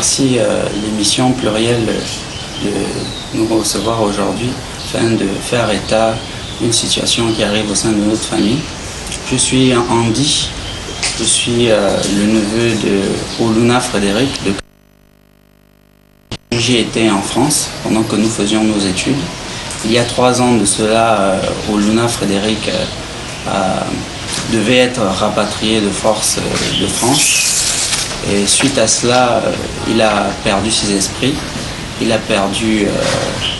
remercie l'émission Pluriel de nous recevoir aujourd'hui afin de faire état d'une situation qui arrive au sein de notre famille. Je suis Andy, je suis le neveu de Oluna Frédéric. J'y étais en France pendant que nous faisions nos études. Il y a 3 ans de cela, Oluna Frédéric devait être rapatrié de force de France. Et suite à cela, il a perdu ses esprits, il a perdu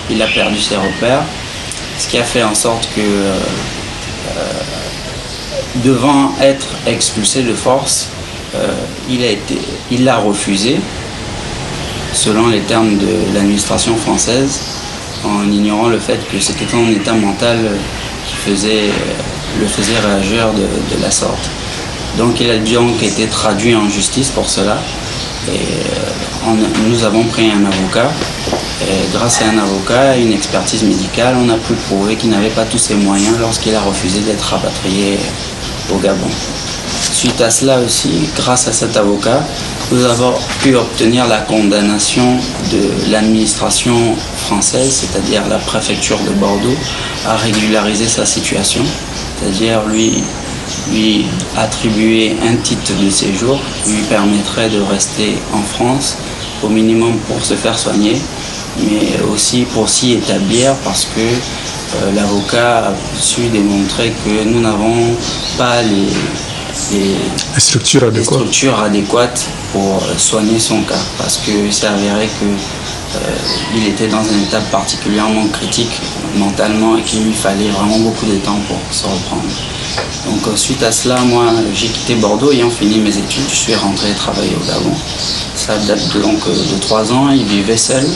ses repères, ce qui a fait en sorte que, devant être expulsé de force, il l'a refusé, selon les termes de l'administration française, en ignorant le fait que c'était son état mental qui le faisait réagir de la sorte. Donc il a donc été traduit en justice pour cela. Et nous avons pris un avocat. Et grâce à un avocat et une expertise médicale, on a pu prouver qu'il n'avait pas tous ses moyens lorsqu'il a refusé d'être rapatrié au Gabon. Suite à cela aussi, grâce à cet avocat, nous avons pu obtenir la condamnation de l'administration française, c'est-à-dire la préfecture de Bordeaux, à régulariser sa situation, c'est-à-dire lui attribuer un titre de séjour qui lui permettrait de rester en France au minimum pour se faire soigner, mais aussi pour s'y établir parce que l'avocat a su démontrer que nous n'avons pas les structures adéquates pour soigner son cas, parce qu'il s'est avéré qu'il était dans un état particulièrement critique mentalement et qu'il lui fallait vraiment beaucoup de temps pour se reprendre. Donc suite à cela, moi j'ai quitté Bordeaux ayant fini mes études, je suis rentré travailler au Gabon. Ça date de 3 ans, il vivait seul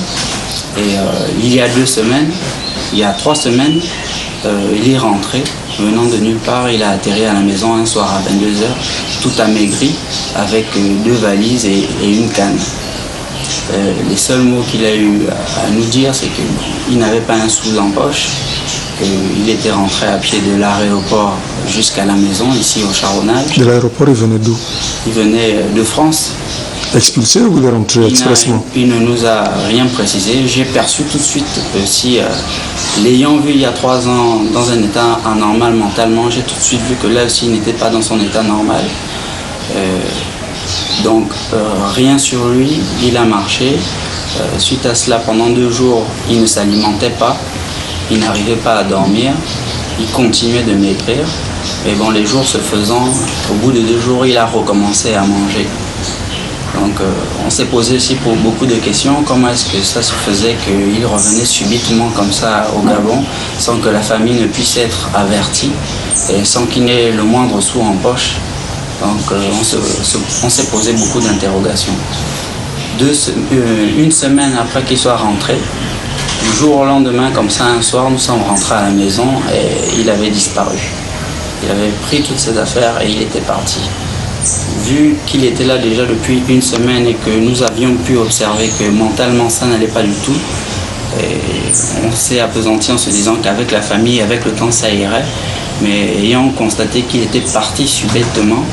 et il y a 3 semaines, il est rentré, venant de nulle part, il a atterri à la maison un soir à 22h, tout amaigri, avec 2 valises et une canne. Les seuls mots qu'il a eu à nous dire, c'est qu'il n'avait pas un sou en poche, qu'il était rentré à pied de l'aéroport jusqu'à la maison, ici au Charbonnage. De l'aéroport, il venait d'où? Il venait de France. Expulsé ou il est rentré expressement? Il ne nous a rien précisé. J'ai perçu tout de suite aussi, l'ayant vu il y a 3 ans dans un état anormal mentalement, j'ai tout de suite vu que là aussi il n'était pas dans son état normal. Donc rien sur lui, il a marché. Suite à cela, pendant 2 jours, il ne s'alimentait pas, il n'arrivait pas à dormir, il continuait de maigrir. Mais bon, les jours se faisant, au bout de 2 jours, il a recommencé à manger. Donc on s'est posé aussi pour beaucoup de questions. Comment est-ce que ça se faisait qu'il revenait subitement comme ça au Gabon sans que la famille ne puisse être avertie et sans qu'il n'ait le moindre sou en poche. Donc on s'est posé beaucoup d'interrogations. Une semaine après qu'il soit rentré, du jour au lendemain, comme ça, un soir, nous sommes rentrés à la maison et il avait disparu. Il avait pris toutes ses affaires et il était parti. Vu qu'il était là déjà depuis 1 semaine et que nous avions pu observer que mentalement ça n'allait pas du tout, et on s'est appesanti en se disant qu'avec la famille, avec le temps ça irait, mais ayant constaté qu'il était parti subitement,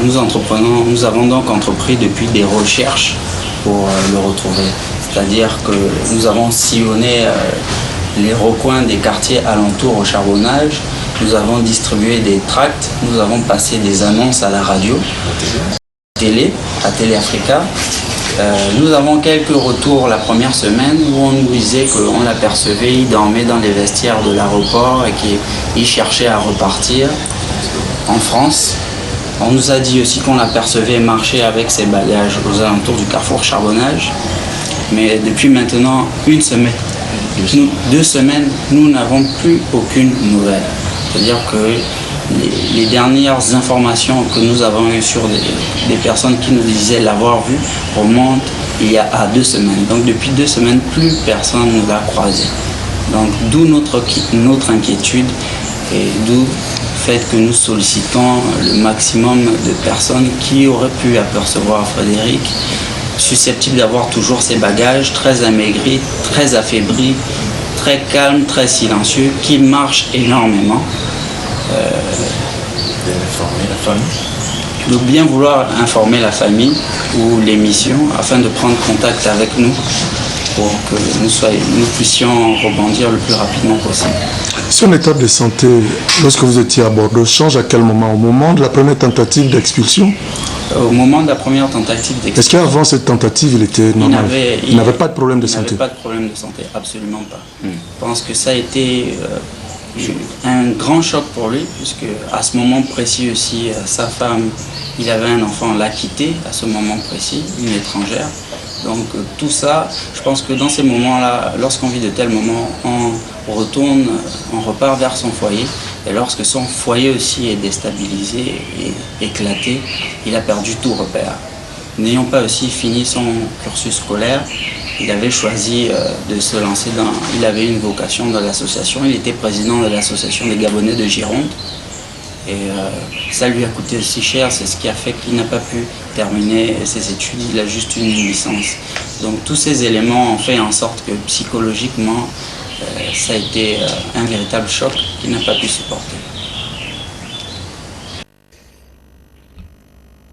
nous avons donc entrepris depuis des recherches pour le retrouver. C'est-à-dire que nous avons sillonné les recoins des quartiers alentours au Charbonnage, nous avons distribué des tracts, nous avons passé des annonces à la radio, à Télé Africa. Nous avons quelques retours la première semaine où on nous disait qu'on l'apercevait, il dormait dans les vestiaires de l'aéroport et qu'il cherchait à repartir en France. On nous a dit aussi qu'on l'apercevait marcher avec ses bagages aux alentours du carrefour Charbonnage. Mais depuis maintenant 1 semaine, 2 semaines, nous n'avons plus aucune nouvelle. C'est-à-dire que les dernières informations que nous avons eues sur des personnes qui nous disaient l'avoir vu remontent il y a 2 semaines. Donc depuis 2 semaines, plus personne ne l'a croisé. Donc d'où notre inquiétude et d'où le fait que nous sollicitons le maximum de personnes qui auraient pu apercevoir Frédéric, susceptible d'avoir toujours ses bagages, très amaigri, très affaibli, très calme, très silencieux, qui marche énormément. de bien vouloir informer la famille ou l'émission afin de prendre contact avec nous pour que nous puissions rebondir le plus rapidement possible. Son état de santé, lorsque vous étiez à Bordeaux, change à quel moment? Au moment de la première tentative d'expulsion? Au moment de la première tentative d'expulsion. Est-ce qu'avant cette tentative, il était normal? Il n'avait pas de problème de santé? Il n'avait pas de problème de santé, absolument pas. Je pense que ça a été un grand choc pour lui, puisque à ce moment précis aussi, sa femme, il avait un enfant, l'a quitté à ce moment précis, une étrangère. Donc tout ça, je pense que dans ces moments-là, lorsqu'on vit de tels moments, on repart vers son foyer. Et lorsque son foyer aussi est déstabilisé et éclaté, il a perdu tout repère. N'ayant pas aussi fini son cursus scolaire, il avait choisi de se lancer dans... Il avait une vocation dans l'association, il était président de l'association des Gabonais de Gironde. Et ça lui a coûté aussi cher, c'est ce qui a fait qu'il n'a pas pu terminer ses études, il a juste une licence. Donc tous ces éléments ont fait en sorte que psychologiquement, ça a été un véritable choc qu'il n'a pas pu supporter.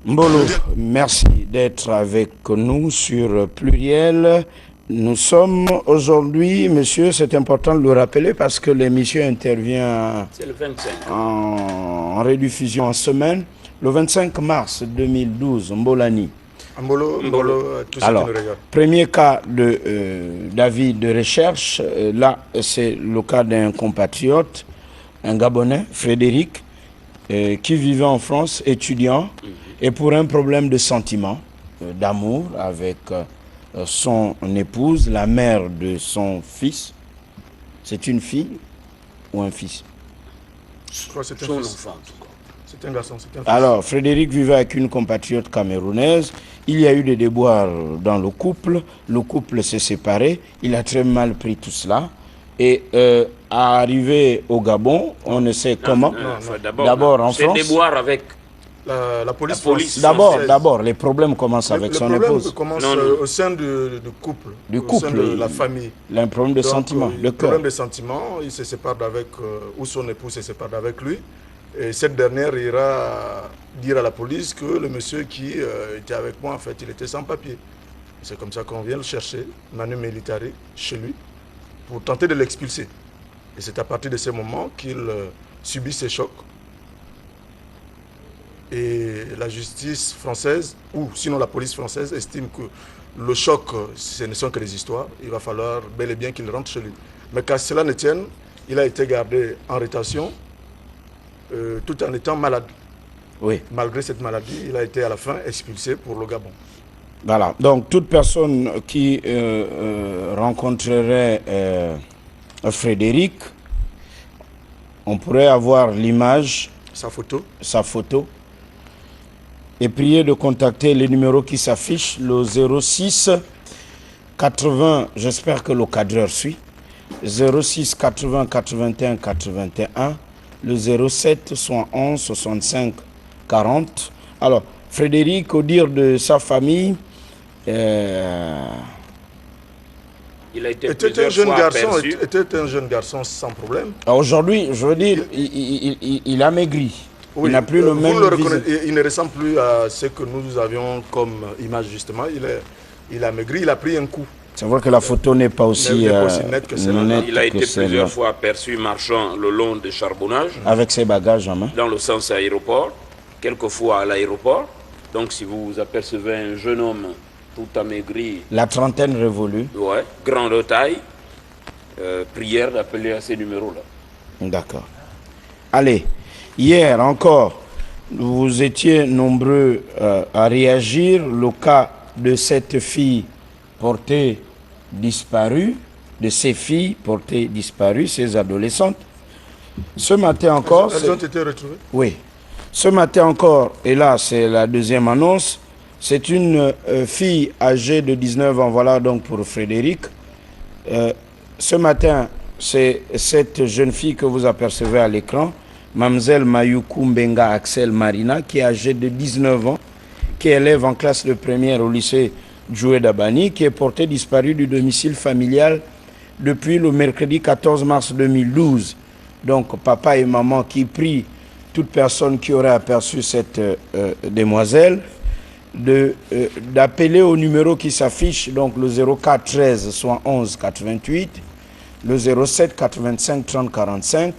Mbolo, merci d'être avec nous sur Pluriel. Nous sommes aujourd'hui, monsieur, c'est important de le rappeler parce que l'émission intervient le 25. en rediffusion en semaine, le 25 mars 2012, Mbolani. Mbolo, tout ce Alors, qui nous regarde. premier cas d'avis de recherche, là c'est le cas d'un compatriote, un Gabonais, Frédéric, qui vivait en France, étudiant, et pour un problème de sentiment, d'amour avec son épouse, la mère de son fils. C'est une fille ou un fils? Je crois que c'est Son un fils. enfant, en tout cas. C'est un garçon, c'est un fils. Alors, Frédéric vivait avec une compatriote camerounaise. Il y a eu des déboires dans le couple. Le couple s'est séparé. Il a très mal pris tout cela. Et arrivé au Gabon, on ne sait comment. D'abord en France. C'est déboire avec La police. La police. D'abord, les problèmes commencent avec son épouse. Le problème commence au sein du couple. Du au couple, sein de la famille. Il a un problème de Donc, sentiment, de Le cœur. problème de sentiment, il se sépare avec, ou son épouse se sépare avec lui. Et cette dernière ira dire à la police que le monsieur qui était avec moi, en fait, il était sans papier. C'est comme ça qu'on vient le chercher, Manu Militari, chez lui, pour tenter de l'expulser. Et c'est à partir de ce moment qu'il subit ces chocs. Et la justice française, ou sinon la police française, estime que le choc, ce ne sont que des histoires. Il va falloir bel et bien qu'il rentre chez lui. Mais qu'à cela ne tienne, il a été gardé en rétention tout en étant malade. Oui. Malgré cette maladie, il a été à la fin expulsé pour le Gabon. Voilà. Donc, toute personne qui rencontrerait Frédéric, on pourrait avoir l'image, Sa photo. sa photo, et prier de contacter les numéros qui s'affichent, le 06 80, j'espère que le cadreur suit, 06 80 81 81, le 07 71 65 40. Alors, Frédéric, au dire de sa famille, il a été Était plusieurs un jeune fois garçon, aperçu. était un jeune garçon sans problème. aujourd'hui, je veux dire, il a maigri. Oui, il n'a plus le vous même le visage. reconnaissez, il ne ressemble plus à ce que nous avions comme image justement. Il a maigri, il a pris un coup. C'est vrai que la photo n'est pas aussi, N'est pas aussi nette que celle-là. nette Il a que été celle-là. plusieurs fois aperçu marchant le long des charbonnages, Avec ses bagages en main. dans le sens aéroport, quelquefois à l'aéroport. Donc si vous apercevez un jeune homme tout amaigri, La trentaine révolue. ouais, grande taille, prière d'appeler à ces numéros-là. D'accord. Allez, hier encore, vous étiez nombreux à réagir. Le cas de cette fille portée disparue, de ces filles portées disparues, ces adolescentes. Ce matin encore... Elles ont été retrouvées. Oui. Ce matin encore, et là c'est la deuxième annonce, c'est une fille âgée de 19 ans, voilà donc pour Frédéric. Ce matin, c'est cette jeune fille que vous apercevez à l'écran, Mamzelle Mayuku Mbenga Axel Marina, qui est âgée de 19 ans, qui est élève en classe de première au lycée Djoué Dabani, qui est portée disparue du domicile familial depuis le mercredi 14 mars 2012. Donc papa et maman qui prient toute personne qui aurait aperçu cette demoiselle d'appeler au numéro qui s'affiche, donc le 04 13 71 88, le 07 85 30 45,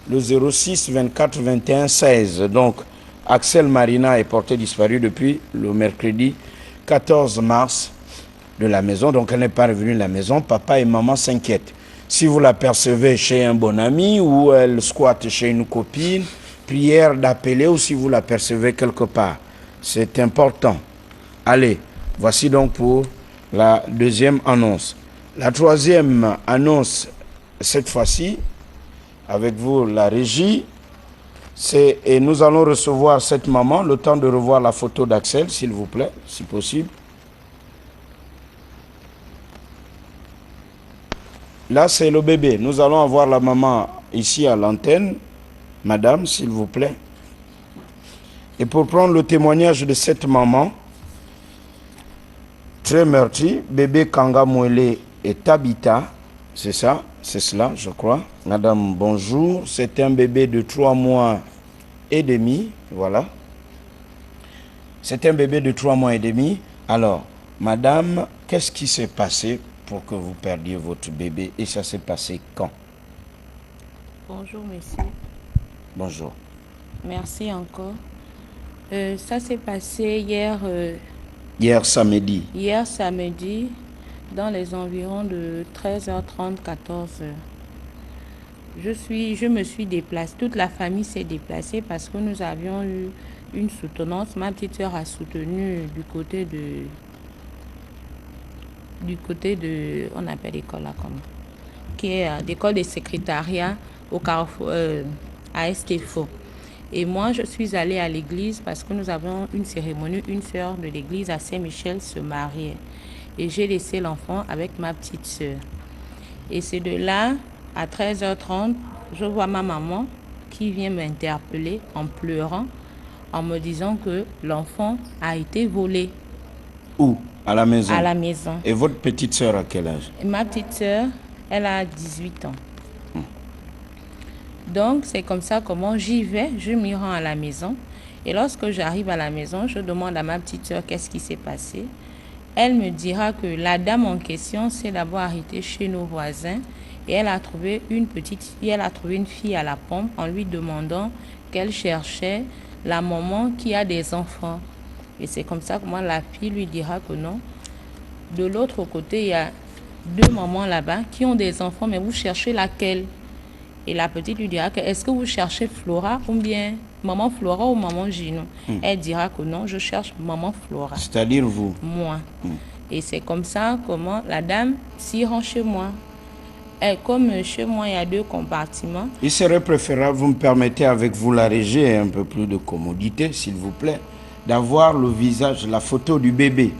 le 06 24 21 16. Donc, Axel Marina est porté disparu depuis le mercredi 14 mars de la maison. Donc, elle n'est pas revenue de la maison. Papa et maman s'inquiètent. Si vous l'apercevez chez un bon ami ou elle squatte chez une copine, prière d'appeler, ou si vous l'apercevez quelque part. C'est important. Allez, voici donc pour la deuxième annonce. La troisième annonce, cette fois-ci, avec vous, la régie, et nous allons recevoir cette maman, le temps de revoir la photo d'Axel, s'il vous plaît, si possible. Là, c'est le bébé. Nous allons avoir la maman ici à l'antenne. Madame, s'il vous plaît. Et pour prendre le témoignage de cette maman, très meurtrie, bébé Kanga Mouele et Tabita, c'est ça, c'est cela, je crois. Madame, bonjour. C'est un bébé de 3 mois et demi, voilà. C'est un bébé de 3 mois et demi. Alors, madame, qu'est-ce qui s'est passé pour que vous perdiez votre bébé et ça s'est passé quand? Bonjour, monsieur. Bonjour. Merci encore. Ça s'est passé hier. Hier samedi. Hier samedi, dans les environs de 13h30, 14h. Je me suis déplacée. Toute la famille s'est déplacée parce que nous avions eu une soutenance. Ma petite sœur a soutenu du côté de, on appelle l'école là comment, qui est l'école des secrétariats au Carrefour, à Estefo. Et moi, je suis allée à l'église parce que nous avons une cérémonie. Une sœur de l'église à Saint-Michel se mariait. Et j'ai laissé l'enfant avec ma petite sœur. Et c'est de là, à 13h30, je vois ma maman qui vient m'interpeller en pleurant, en me disant que l'enfant a été volé. Où? À la maison? À la maison. Et votre petite sœur à quel âge? Et ma petite sœur, elle a 18 ans. Donc, c'est comme ça comment j'y vais, je m'y rends à la maison. Et lorsque j'arrive à la maison, je demande à ma petite sœur qu'est-ce qui s'est passé. Elle me dira que la dame en question s'est d'abord arrêtée chez nos voisins et elle a trouvé une fille à la pompe en lui demandant qu'elle cherchait la maman qui a des enfants. Et c'est comme ça que moi, la fille lui dira que non. De l'autre côté, il y a 2 mamans là-bas qui ont des enfants, mais vous cherchez laquelle? Et la petite lui dira que est-ce que vous cherchez Flora ou bien maman Flora ou maman Gino? Elle dira que non, je cherche maman Flora. C'est-à-dire vous? Moi. Et c'est comme ça comment la dame s'y rend chez moi. Et comme chez moi, il y a 2 compartiments. Il serait préférable, vous me permettez avec vous la régie et un peu plus de commodité, s'il vous plaît, d'avoir le visage, la photo du bébé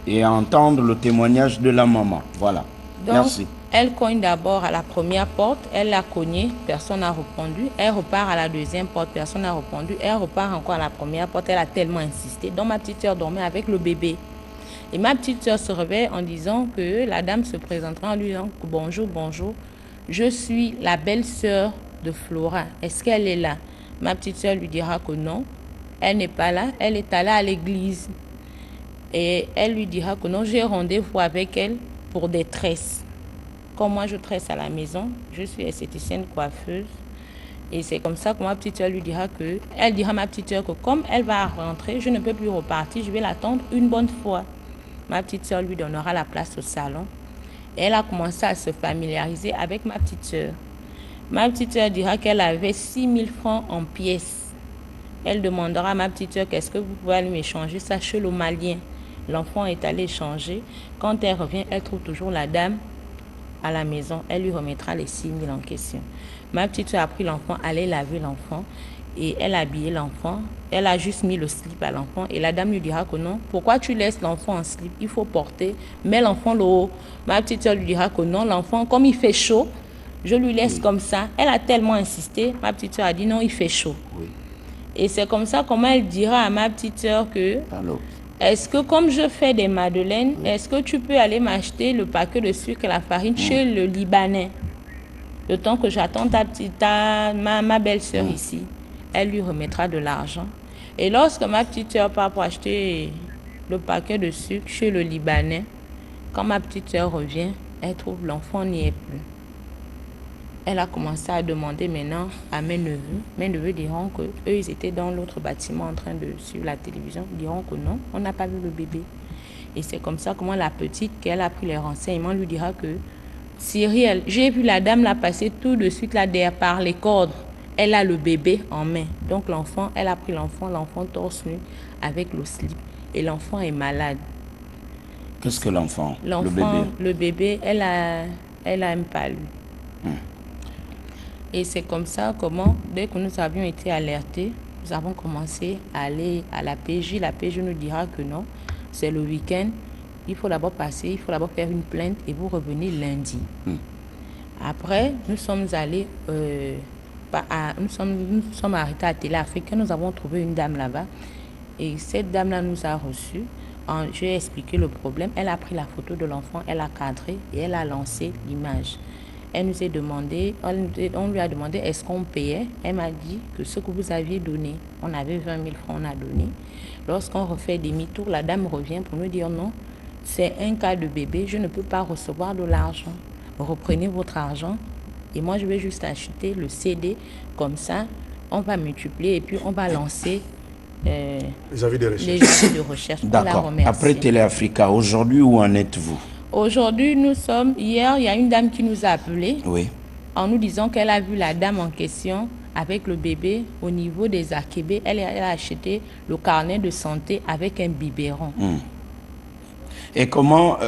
et entendre le témoignage de la maman. Voilà. Donc, merci. Elle cogne d'abord à la première porte, elle l'a cognée, personne n'a répondu. Elle repart à la deuxième porte, personne n'a répondu. Elle repart encore à la première porte, elle a tellement insisté. Donc ma petite sœur dormait avec le bébé. Et ma petite sœur se réveille en disant que la dame se présentera en lui disant bonjour, bonjour. Je suis la belle-sœur de Flora. Est-ce qu'elle est là? Ma petite sœur lui dira que non, elle n'est pas là, elle est allée à l'église. Et elle lui dira que non, j'ai rendez-vous avec elle pour des tresses. Comme moi, je tresse à la maison, je suis esthéticienne coiffeuse. Et c'est comme ça que ma petite soeur lui dira que, elle dira à ma petite soeur que comme elle va rentrer, je ne peux plus repartir, je vais l'attendre une bonne fois. Ma petite soeur lui donnera la place au salon. Et elle a commencé à se familiariser avec ma petite soeur. Ma petite soeur dira qu'elle avait 6 000 francs en pièces. Elle demandera à ma petite soeur qu'est-ce que vous pouvez aller m'échanger ça chez le Malien. L'enfant est allé échanger. Quand elle revient, elle trouve toujours la dame à la maison. Elle lui remettra les 6 000 en question. Ma petite soeur a pris l'enfant, allait laver l'enfant et elle a habillé l'enfant. Elle a juste mis le slip à l'enfant et la dame lui dira que non. Pourquoi tu laisses l'enfant en slip? Il faut porter. Mets l'enfant le haut. Ma petite soeur lui dira que non, l'enfant, comme il fait chaud, je lui laisse comme ça. Elle a tellement insisté. Ma petite soeur a dit non, il fait chaud. Oui. Et c'est comme ça comment elle dira à ma petite soeur que... Allô? Est-ce que comme je fais des madeleines, est-ce que tu peux aller m'acheter le paquet de sucre et la farine chez le Libanais? Le temps que j'attends ma belle-sœur ici. elle lui remettra de l'argent. Et lorsque ma petite soeur part pour acheter le paquet de sucre chez le Libanais, quand ma petite soeur revient, elle trouve l'enfant n'y est plus. Elle a commencé à demander maintenant à mes neveux. Mes neveux diront que eux, ils étaient dans l'autre bâtiment en train de suivre la télévision. Ils diront que non, on n'a pas vu le bébé. Et c'est comme ça comment la petite, qu'elle a pris les renseignements, lui dira que Cyrielle, j'ai vu la dame la passer tout de suite là derrière par les cordes. Elle a le bébé en main. Donc l'enfant, elle a pris l'enfant torse nu avec le slip. Et l'enfant est malade. Qu'est-ce que l'enfant? Le bébé, elle a un palu. Et c'est comme ça comment, dès que nous avions été alertés, nous avons commencé à aller à la PJ. La PJ nous dira que non, c'est le week-end. Il faut d'abord passer, il faut d'abord faire une plainte et vous revenez lundi. Après, nous sommes allés, nous sommes arrêtés à Télé Afrique. Nous avons trouvé une dame là-bas. Et cette dame-là nous a reçus. J'ai expliqué le problème. Elle a pris la photo de l'enfant, elle a cadré et elle a lancé l'image. Elle nous a demandé, on lui a demandé est-ce qu'on payait. Elle m'a dit que ce que vous aviez donné, on avait 20 000 francs, on a donné. Lorsqu'on refait demi-tour, la dame revient pour nous dire non, c'est un cas de bébé, je ne peux pas recevoir de l'argent. Reprenez votre argent et moi je vais juste acheter le CD. Comme ça, on va multiplier et puis on va lancer les avis de recherche. D'accord. Après Télé Africa, aujourd'hui, où en êtes-vous? Aujourd'hui, hier, il y a une dame qui nous a appelés. Oui. En nous disant qu'elle a vu la dame en question avec le bébé au niveau des Akébé. Elle a acheté le carnet de santé avec un biberon. Et comment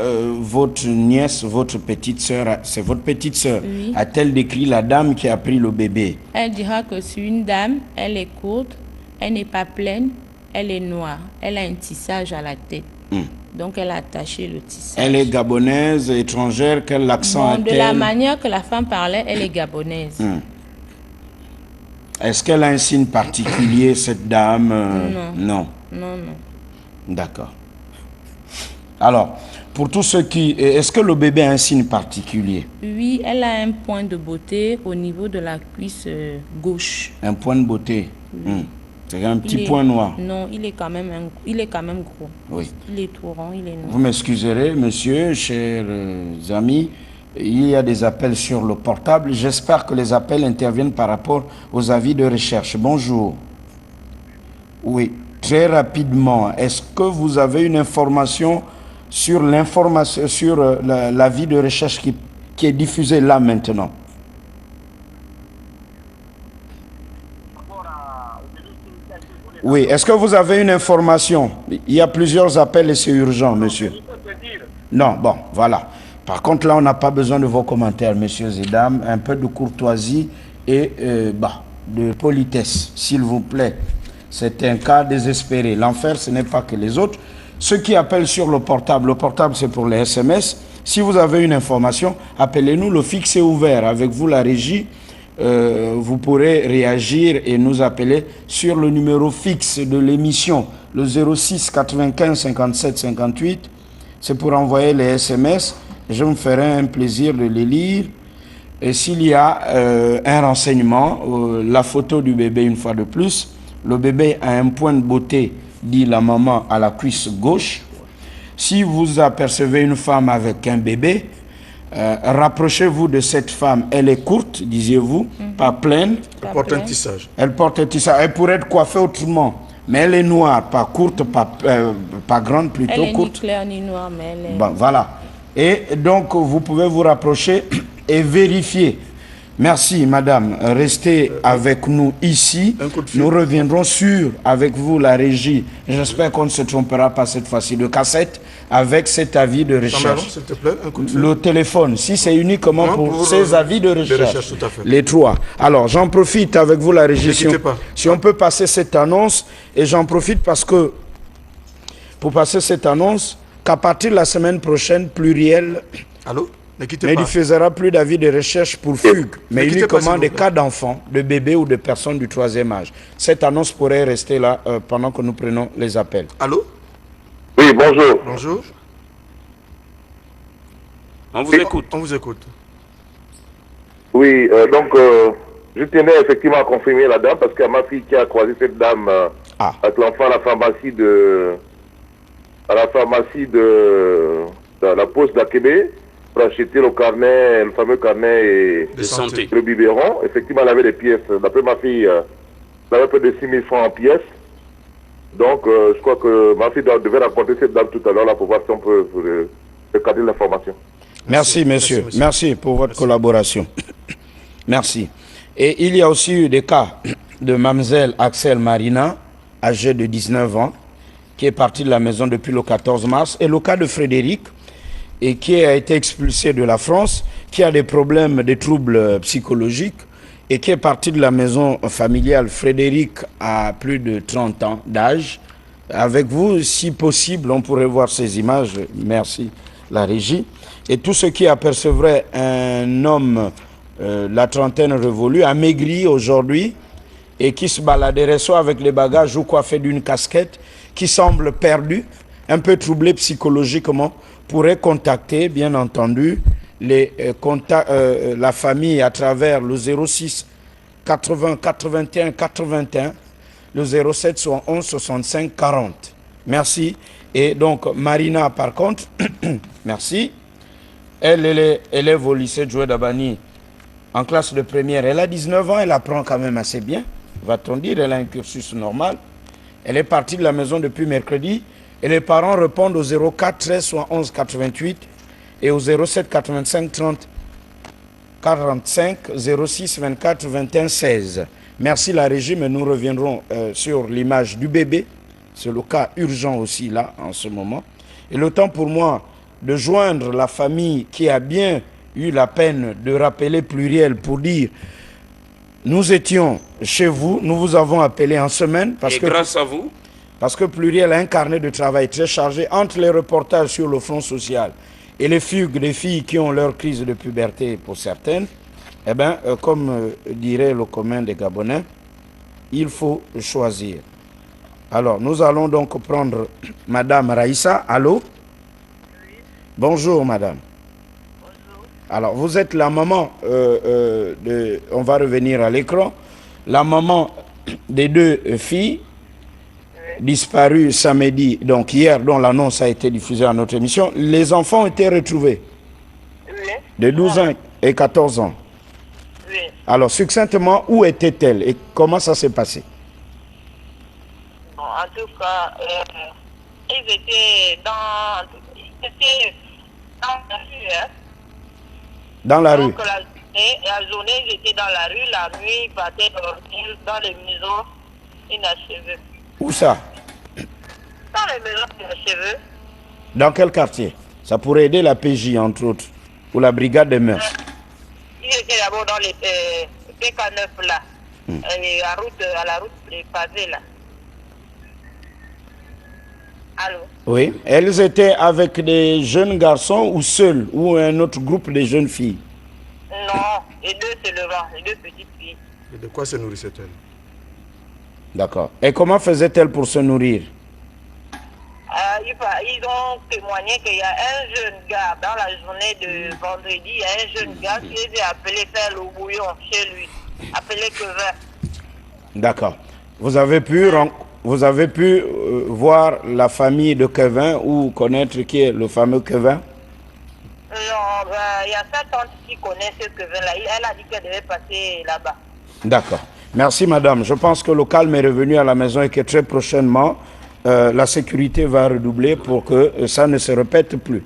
votre nièce, votre petite sœur, c'est votre petite sœur, oui, a-t-elle décrit la dame qui a pris le bébé? Elle dira que c'est une dame, elle est courte, elle n'est pas pleine, elle est noire, elle a un tissage à la tête. Donc elle a attaché le tissage. Elle est gabonaise, étrangère, quel accent a-t-elle? De la manière que la femme parlait, elle est gabonaise. Est-ce qu'elle a un signe particulier, cette dame? Non. D'accord. Alors, pour tous ceux qui... Est-ce que le bébé a un signe particulier? Oui, elle a un point de beauté au niveau de la cuisse gauche. Un point de beauté? Oui. C'est un petit point noir? Non, il est quand même gros. Oui. Il est tout rond, il est noir. Vous m'excuserez, monsieur, chers amis, il y a des appels sur le portable. J'espère que les appels interviennent par rapport aux avis de recherche. Bonjour. Oui, très rapidement, est-ce que vous avez une information sur l'avis de recherche qui est diffusé là maintenant? Oui, est-ce que vous avez une information? Il y a plusieurs appels et c'est urgent, monsieur. Non, bon, voilà. Par contre, là, on n'a pas besoin de vos commentaires, messieurs et dames. Un peu de courtoisie et de politesse, s'il vous plaît. C'est un cas désespéré. L'enfer, ce n'est pas que les autres. Ceux qui appellent sur le portable c'est pour les SMS. Si vous avez une information, appelez-nous, le fixe est ouvert. Avec vous, la régie, vous pourrez réagir et nous appeler sur le numéro fixe de l'émission, le 06 95 57 58. C'est pour envoyer les SMS. Je me ferai un plaisir de les lire. Et s'il y a un renseignement, la photo du bébé une fois de plus, le bébé a un point de beauté, dit la maman, à la cuisse gauche. Si vous apercevez une femme avec un bébé, rapprochez-vous de cette femme. Elle est courte, disiez-vous, pas pleine. Elle porte un tissage. Elle porte un tissage. Elle pourrait être coiffée autrement. Mais elle est noire, pas courte, pas grande, plutôt elle est courte. Ni claire ni noire, mais elle est... Bon, voilà. Et donc, vous pouvez vous rapprocher et vérifier. Merci, madame. Restez avec nous ici. Nous reviendrons avec vous, la régie. J'espère qu'on ne se trompera pas cette fois-ci de cassette avec cet avis de recherche. S'il te plaît, un coup de fil. Le téléphone, si c'est uniquement pour ces avis de recherche. Tout à fait. Les trois. Alors, j'en profite avec vous, la régie. Si on peut passer cette annonce, et j'en profite parce que, pour passer cette annonce, qu'à partir de la semaine prochaine, Pluriel Allô? Ne quittez ne pas. diffusera plus d'avis de recherche pour fugue, mais uniquement pas, des cas d'enfants, de bébés ou de personnes du troisième âge. Cette annonce pourrait rester là pendant que nous prenons les appels. Allô? Oui, bonjour. Bonjour. On vous écoute. On vous écoute. Oui, donc, Je tenais effectivement à confirmer la dame parce que ma fille qui a croisé cette dame avec l'enfant à la pharmacie de la poste d'Akébé pour acheter le carnet, le fameux carnet de santé. Le biberon. Effectivement, elle avait des pièces. D'après ma fille, elle avait près de 6 000 francs en pièces. Donc, je crois que ma fille devait rencontrer cette dame tout à l'heure là pour voir si on peut recadrer l'information. Merci, monsieur. Merci pour votre collaboration. Merci. Et il y a aussi eu des cas de mademoiselle Axel Marina, âgée de 19 ans, qui est partie de la maison depuis le 14 mars, et le cas de Frédéric, et qui a été expulsé de la France, qui a des problèmes, des troubles psychologiques, et qui est parti de la maison familiale. Frédéric a plus de 30 ans d'âge. Avec vous, si possible, on pourrait voir ces images. Merci, la régie. Et tous ceux qui apercevraient un homme, la trentaine révolue, amaigri aujourd'hui, et qui se baladerait soit avec les bagages ou coiffé d'une casquette, qui semble perdu, un peu troublé psychologiquement, pourrait contacter, bien entendu, la famille à travers le 06 80 81 81, le 07 71 65 40. Merci. Et donc, Marina, par contre, merci. Elle est élève au lycée de Joué d'Abani en classe de première. Elle a 19 ans, elle apprend quand même assez bien, va-t-on dire. Elle a un cursus normal. Elle est partie de la maison depuis mercredi et les parents répondent au 04 13 71 88 et au 07 85 30 45 06 24 21 16. Merci la régie, mais nous reviendrons sur l'image du bébé. C'est le cas urgent aussi là, en ce moment. Et le temps pour moi de joindre la famille qui a bien eu la peine de rappeler Pluriel pour dire nous étions chez vous, nous vous avons appelé en semaine. Grâce à vous. Parce que Pluriel a un carnet de travail très chargé entre les reportages sur le front social et les fugues des filles qui ont leur crise de puberté pour certaines. Eh bien, comme dirait le commun des Gabonais, il faut choisir. Alors, nous allons donc prendre Madame Raïssa. Allô? Oui. Bonjour, Madame. Bonjour. Alors, vous êtes la maman on va revenir à l'écran, la maman des deux filles disparues samedi, donc hier, dont l'annonce a été diffusée à notre émission. Les enfants ont été retrouvés Oui. de 12 ans et 14 ans. Oui. Alors, succinctement, où étaient-elles et comment ça s'est passé? Bon, en tout cas, ils étaient dans la rue. Hein. Dans la rue? Donc, la journée, ils étaient dans la rue. La nuit, ils partaient dormir dans les maisons inachevées. Où ça? Dans les maisons inachevées. Dans quel quartier? Ça pourrait aider la PJ, entre autres, ou la brigade des mœurs. Ils étaient d'abord dans les PK9 là, et à la route des pavés là. Allô? Oui. Elles étaient avec des jeunes garçons ou seules, ou un autre groupe de jeunes filles? Non, les deux seulement, les deux petites filles. Et de quoi se nourrissait-elle? D'accord. Et comment faisait-elle pour se nourrir? Ils ont témoigné qu'il y a un jeune gars, dans la journée de vendredi, il y a un jeune gars qui les a appelés faire le bouillon chez lui, appelé Kevin. D'accord. Vous avez pu voir la famille de Kevin ou connaître qui est le fameux Kevin? Non, il y a sa tante qui connaît ce Kevin-là. Elle a dit qu'elle devait passer là-bas. D'accord. Merci, madame. Je pense que le calme est revenu à la maison et que très prochainement, la sécurité va redoubler pour que ça ne se répète plus.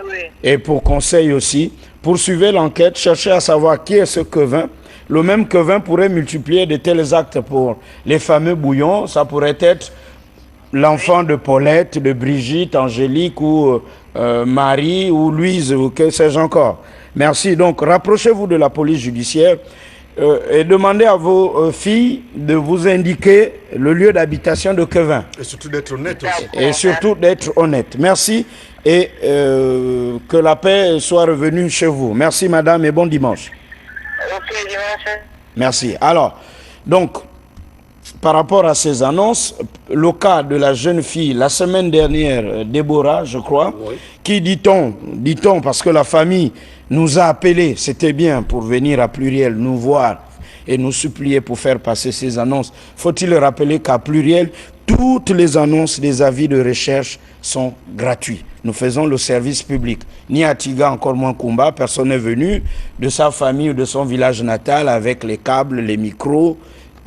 Oui. Et pour conseil aussi, poursuivez l'enquête, cherchez à savoir qui est ce Kevin. Le même Kevin pourrait multiplier de tels actes pour les fameux bouillons. Ça pourrait être l'enfant de Paulette, de Brigitte, Angélique ou Marie ou Louise ou que sais-je encore. Merci. Donc, rapprochez-vous de la police judiciaire et demandez à vos filles de vous indiquer le lieu d'habitation de Kevin. Et surtout d'être honnête aussi. Et surtout d'être honnête. Merci et que la paix soit revenue chez vous. Merci, madame, et bon dimanche. Ok, dimanche. Merci. Alors, donc, par rapport à ces annonces, le cas de la jeune fille, la semaine dernière, Déborah, je crois, Oui. qui dit-on, parce que la famille nous a appelés, c'était bien pour venir à Pluriel, nous voir et nous supplier pour faire passer ces annonces. Faut-il rappeler qu'à Pluriel, toutes les annonces des avis de recherche sont gratuits. Nous faisons le service public. Ni à Tiga, encore moins Kumba, personne n'est venu de sa famille ou de son village natal avec les câbles, les micros,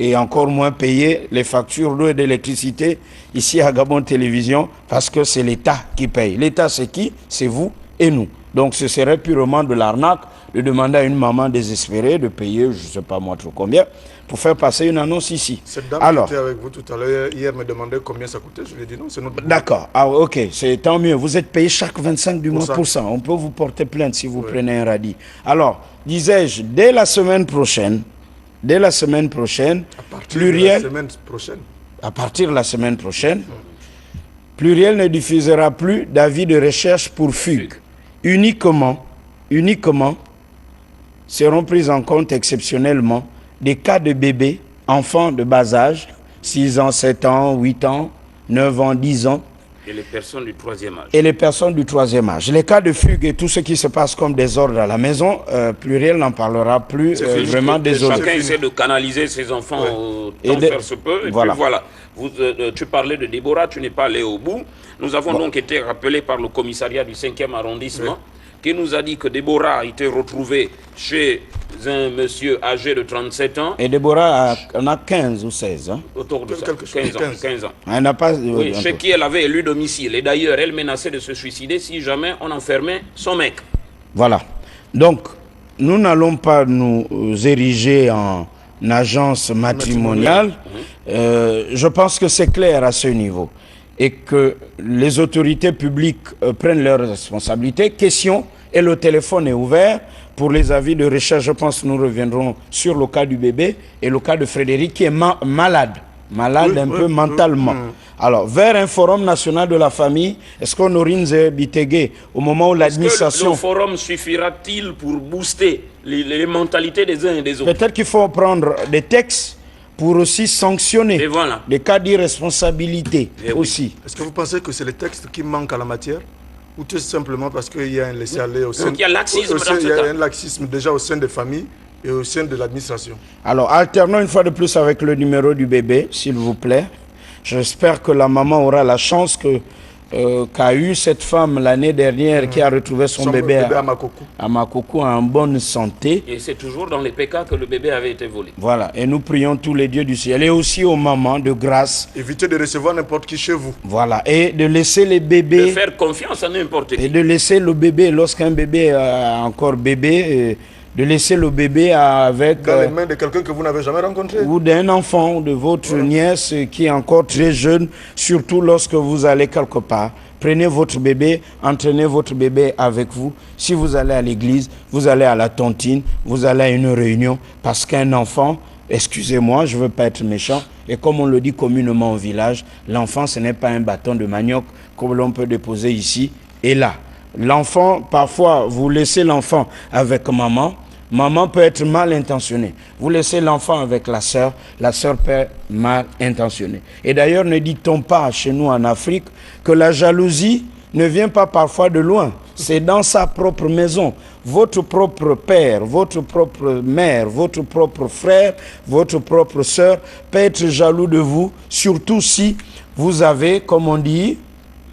et encore moins payer les factures d'eau et d'électricité ici à Gabon Télévision, parce que c'est l'État qui paye. L'État, c'est qui? C'est vous et nous. Donc ce serait purement de l'arnaque de demander à une maman désespérée de payer, je ne sais pas moi trop combien, pour faire passer une annonce ici. Cette dame Alors, qui était avec vous tout à l'heure, hier, me demandait combien ça coûtait. Je lui ai dit non, c'est notre... d'accord, ah, ok, c'est tant mieux. Vous êtes payé chaque 25 du mois pour ça. On peut vous porter plainte si vous prenez un radis. Alors, disais-je, dès la semaine prochaine, Pluriel, à partir de la semaine prochaine, Pluriel ne diffusera plus d'avis de recherche pour fugue. Uniquement seront pris en compte exceptionnellement des cas de bébés, enfants de bas âge, 6 ans, 7 ans, 8 ans, 9 ans, 10 ans. Et les personnes du troisième âge. Et les personnes du troisième âge. Les cas de fugue et tout ce qui se passe comme désordre à la maison, Pluriel n'en parlera plus vraiment désordre. Chacun essaie de canaliser ses enfants tant faire se peut. Et voilà. Puis voilà. Tu parlais de Déborah, tu n'es pas allé au bout. Nous avons donc été rappelés par le commissariat du 5e arrondissement qui nous a dit que Déborah a été retrouvée chez un monsieur âgé de 37 ans. Et Déborah en a 15 ou 16 ans. Autour de ça, 15 ans. Elle n'a pas... Oui, chez qui elle avait élu domicile. Et d'ailleurs, elle menaçait de se suicider si jamais on enfermait son mec. Voilà. Donc, nous n'allons pas nous ériger en agence matrimoniale. Je pense que c'est clair à ce niveau. Et que les autorités publiques prennent leurs responsabilités. Question, et le téléphone est ouvert pour les avis de recherche. Je pense que nous reviendrons sur le cas du bébé et le cas de Frédéric qui est malade un peu mentalement. Alors, vers un forum national de la famille, est-ce qu'on aurait Bitegué au moment où l'administration... Le forum suffira-t-il pour booster les mentalités des uns et des autres? Peut-être qu'il faut prendre des textes pour aussi sanctionner les cas d'irresponsabilité aussi. Est-ce que vous pensez que c'est les textes qui manquent à la matière ou tout simplement parce qu'il y a un laisser-aller au sein... Donc il y a laxisme dans ce cas. Il y a un laxisme déjà au sein des familles et au sein de l'administration. Alors, alternons une fois de plus avec le numéro du bébé, s'il vous plaît. J'espère que la maman aura la chance qu'a eu cette femme l'année dernière qui a retrouvé son bébé à Makoko en bonne santé. Et c'est toujours dans les PK que le bébé avait été volé. Voilà, et nous prions tous les dieux du ciel et aussi aux mamans de grâce. Évitez de recevoir n'importe qui chez vous. Voilà, et de laisser les bébés... De faire confiance à n'importe qui. Et de laisser le bébé, lorsqu'un bébé est encore bébé... de laisser le bébé avec... dans les mains de quelqu'un que vous n'avez jamais rencontré. Ou d'un enfant, ou de votre nièce qui est encore très jeune, surtout lorsque vous allez quelque part. Prenez votre bébé, entraînez votre bébé avec vous. Si vous allez à l'église, vous allez à la tontine, vous allez à une réunion, parce qu'un enfant, excusez-moi, je ne veux pas être méchant, et comme on le dit communément au village, l'enfant, ce n'est pas un bâton de manioc comme l'on peut déposer ici et là. L'enfant, parfois, vous laissez l'enfant avec maman. Maman peut être mal intentionnée. Vous laissez l'enfant avec la sœur peut être mal intentionnée. Et d'ailleurs, ne dit-on pas chez nous en Afrique que la jalousie ne vient pas parfois de loin. C'est dans sa propre maison. Votre propre père, votre propre mère, votre propre frère, votre propre sœur peut être jaloux de vous, surtout si vous avez, comme on dit,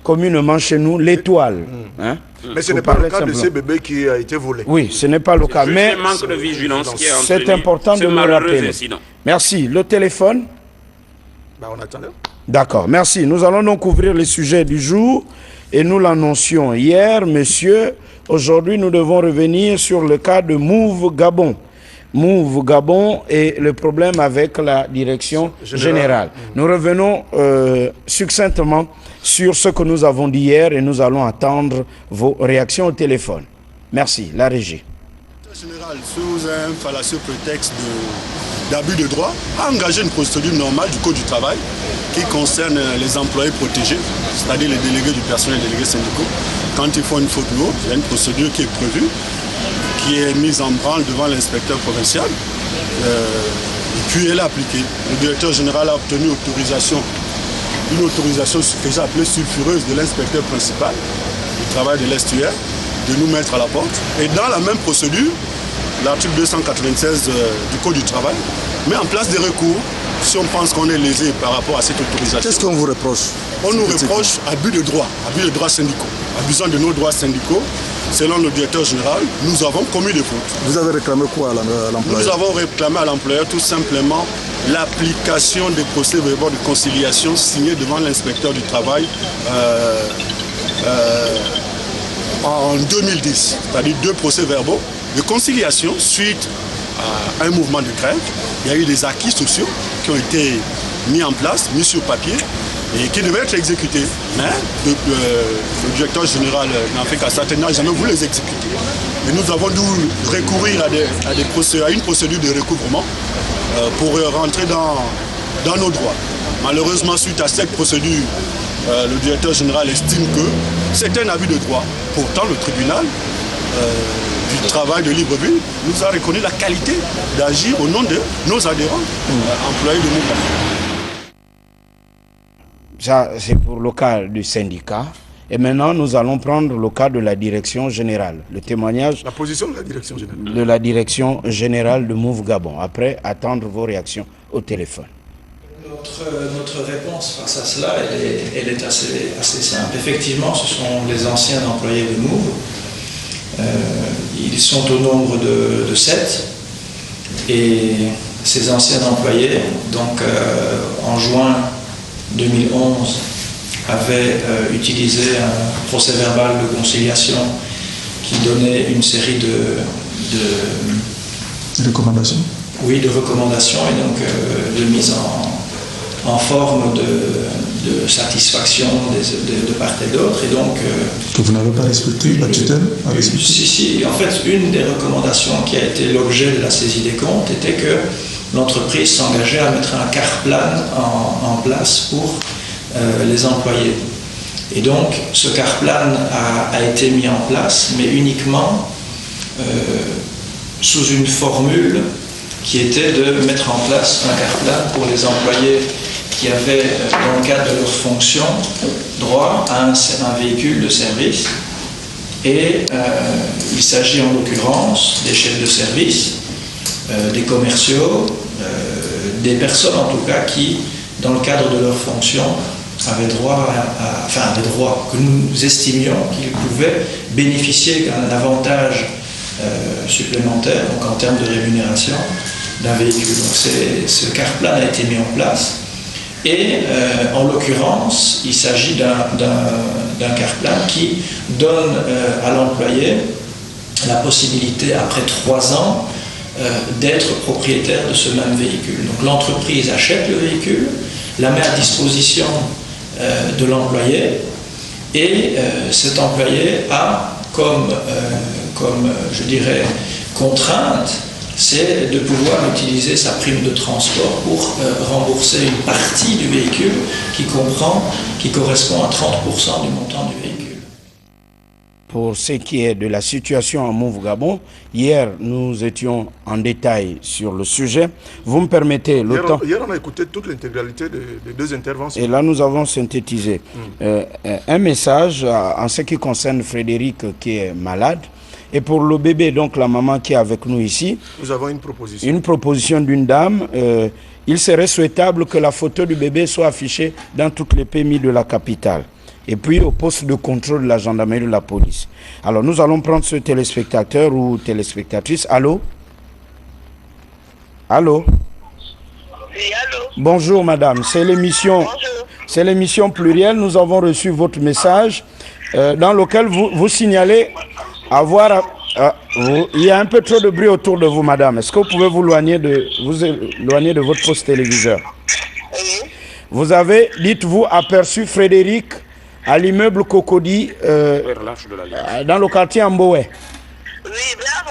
communément chez nous, l'étoile. Hein? Mais ce n'est pas le cas de ce bébé qui a été volé. Oui, ce n'est pas le cas. Mais un manque de vigilance qui est c'est important de me rappeler. Merci. Le téléphone? On attendait. D'accord, merci. Nous allons donc couvrir les sujets du jour et nous l'annoncions hier, monsieur. Aujourd'hui, nous devons revenir sur le cas de Move Gabon. Move Gabon et le problème avec la direction générale. Nous revenons succinctement sur ce que nous avons dit hier et nous allons attendre vos réactions au téléphone. Merci, la régie. Général, sous un fallacieux prétexte d'abus de droit, a engagé une procédure normale du Code du travail qui concerne les employés protégés, c'est-à-dire les délégués du personnel, les délégués syndicaux. Quand ils font une faute lourde, il y a une procédure qui est prévue, qui est mise en branle devant l'inspecteur provincial, et puis elle est appliquée. Le directeur général a obtenu une autorisation que j'ai appelée sulfureuse de l'inspecteur principal du travail de l'estuaire, de nous mettre à la porte. Et dans la même procédure, l'article 296 du Code du travail, met en place des recours si on pense qu'on est lésé par rapport à cette autorisation. Qu'est-ce qu'on vous reproche? On nous reproche abus de droits syndicaux. Abusant de nos droits syndicaux, selon le directeur général, nous avons commis des fautes. Vous avez réclamé quoi à l'employeur? Nous avons réclamé à l'employeur tout simplement l'application des procès-verbaux de conciliation signés devant l'inspecteur du travail en 2010, c'est-à-dire 2 procès-verbaux de conciliation suite à un mouvement de grève. Il y a eu des acquis sociaux qui ont été mis en place, mis sur papier et qui devaient être exécutés. Mais le directeur général n'en fait qu'à certains n'a jamais voulu les exécuter. Et nous avons dû recourir à une procédure de recouvrement pour rentrer dans nos droits. Malheureusement, suite à cette procédure, le directeur général estime que c'est un abus de droit. Pourtant, le tribunal du travail de Libreville nous a reconnu la qualité d'agir au nom de nos adhérents, employés de Mouvement. Ça, c'est pour le cas du syndicat. Et maintenant, nous allons prendre le cas de la direction générale. Le témoignage la position de la direction générale. De la direction générale de Move Gabon. Après, attendre vos réactions au téléphone. Notre réponse face à cela, elle est assez simple. Effectivement, ce sont les anciens employés de Move. Ils sont au nombre de 7. Et ces anciens employés, donc en juin 2011, avaient utilisé un procès-verbal de conciliation qui donnait une série de recommandations. Oui, de recommandations et donc de mise en forme de satisfaction de part et d'autre. Et donc, que vous n'avez pas respecté, la tutelle a respecté. Si. En fait, une des recommandations qui a été l'objet de la saisie des comptes était que l'entreprise s'engageait à mettre un CARPLAN en place pour les employés. Et donc, ce CARPLAN a été mis en place, mais uniquement sous une formule qui était de mettre en place un CARPLAN pour les employés qui avaient, dans le cadre de leurs fonctions, droit à un véhicule de service. Et il s'agit en l'occurrence des chefs de service, des commerciaux, des personnes en tout cas qui, dans le cadre de leurs fonctions, avaient droit des droits que nous estimions qu'ils pouvaient bénéficier d'un avantage supplémentaire, donc en termes de rémunération, d'un véhicule. Donc ce CARPLAN a été mis en place. Et en l'occurrence, il s'agit d'un CARPLAN qui donne à l'employé la possibilité, après 3 ans, d'être propriétaire de ce même véhicule. Donc l'entreprise achète le véhicule, la met à disposition de l'employé, et cet employé a comme je dirais, contrainte, c'est de pouvoir utiliser sa prime de transport pour rembourser une partie du véhicule qui correspond à 30% du montant du véhicule. Pour ce qui est de la situation en Move Gabon, hier nous étions en détail sur le sujet. Vous me permettez le temps. Hier on a écouté toute l'intégralité des 2 interventions. Et là nous avons synthétisé un message en ce qui concerne Frédéric qui est malade. Et pour le bébé, donc la maman qui est avec nous ici, nous avons une proposition. Une proposition d'une dame. Il serait souhaitable que la photo du bébé soit affichée dans toutes les PMI de la capitale. Et puis au poste de contrôle de la gendarmerie de la police. Alors nous allons prendre ce téléspectateur ou téléspectatrice. Allô? Allô? Oui, allô? Bonjour madame, c'est l'émission Pluriel. Nous avons reçu votre message dans lequel vous signalez avoir... il y a un peu trop de bruit autour de vous, madame. Est-ce que vous pouvez vous éloigner de votre poste téléviseur? Oui. Vous avez, dites-vous, aperçu Frédéric à l'immeuble Cocody dans le quartier Amboué. Oui, vers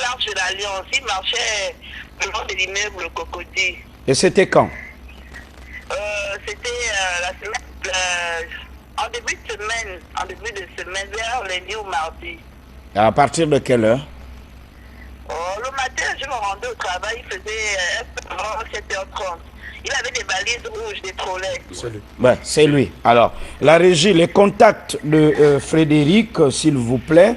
l'arche de l'Alliance, il marchait le long de l'immeuble Cocody. Et c'était quand? C'était la semaine, en début de semaine, vers lundi ou mardi. À partir de quelle heure? Le matin, je me rendais au travail, il faisait un peu avant 7h30. Il avait des balises rouges, des trolleys. C'est lui. Ouais, c'est lui. Alors, la régie, les contacts de Frédéric, s'il vous plaît.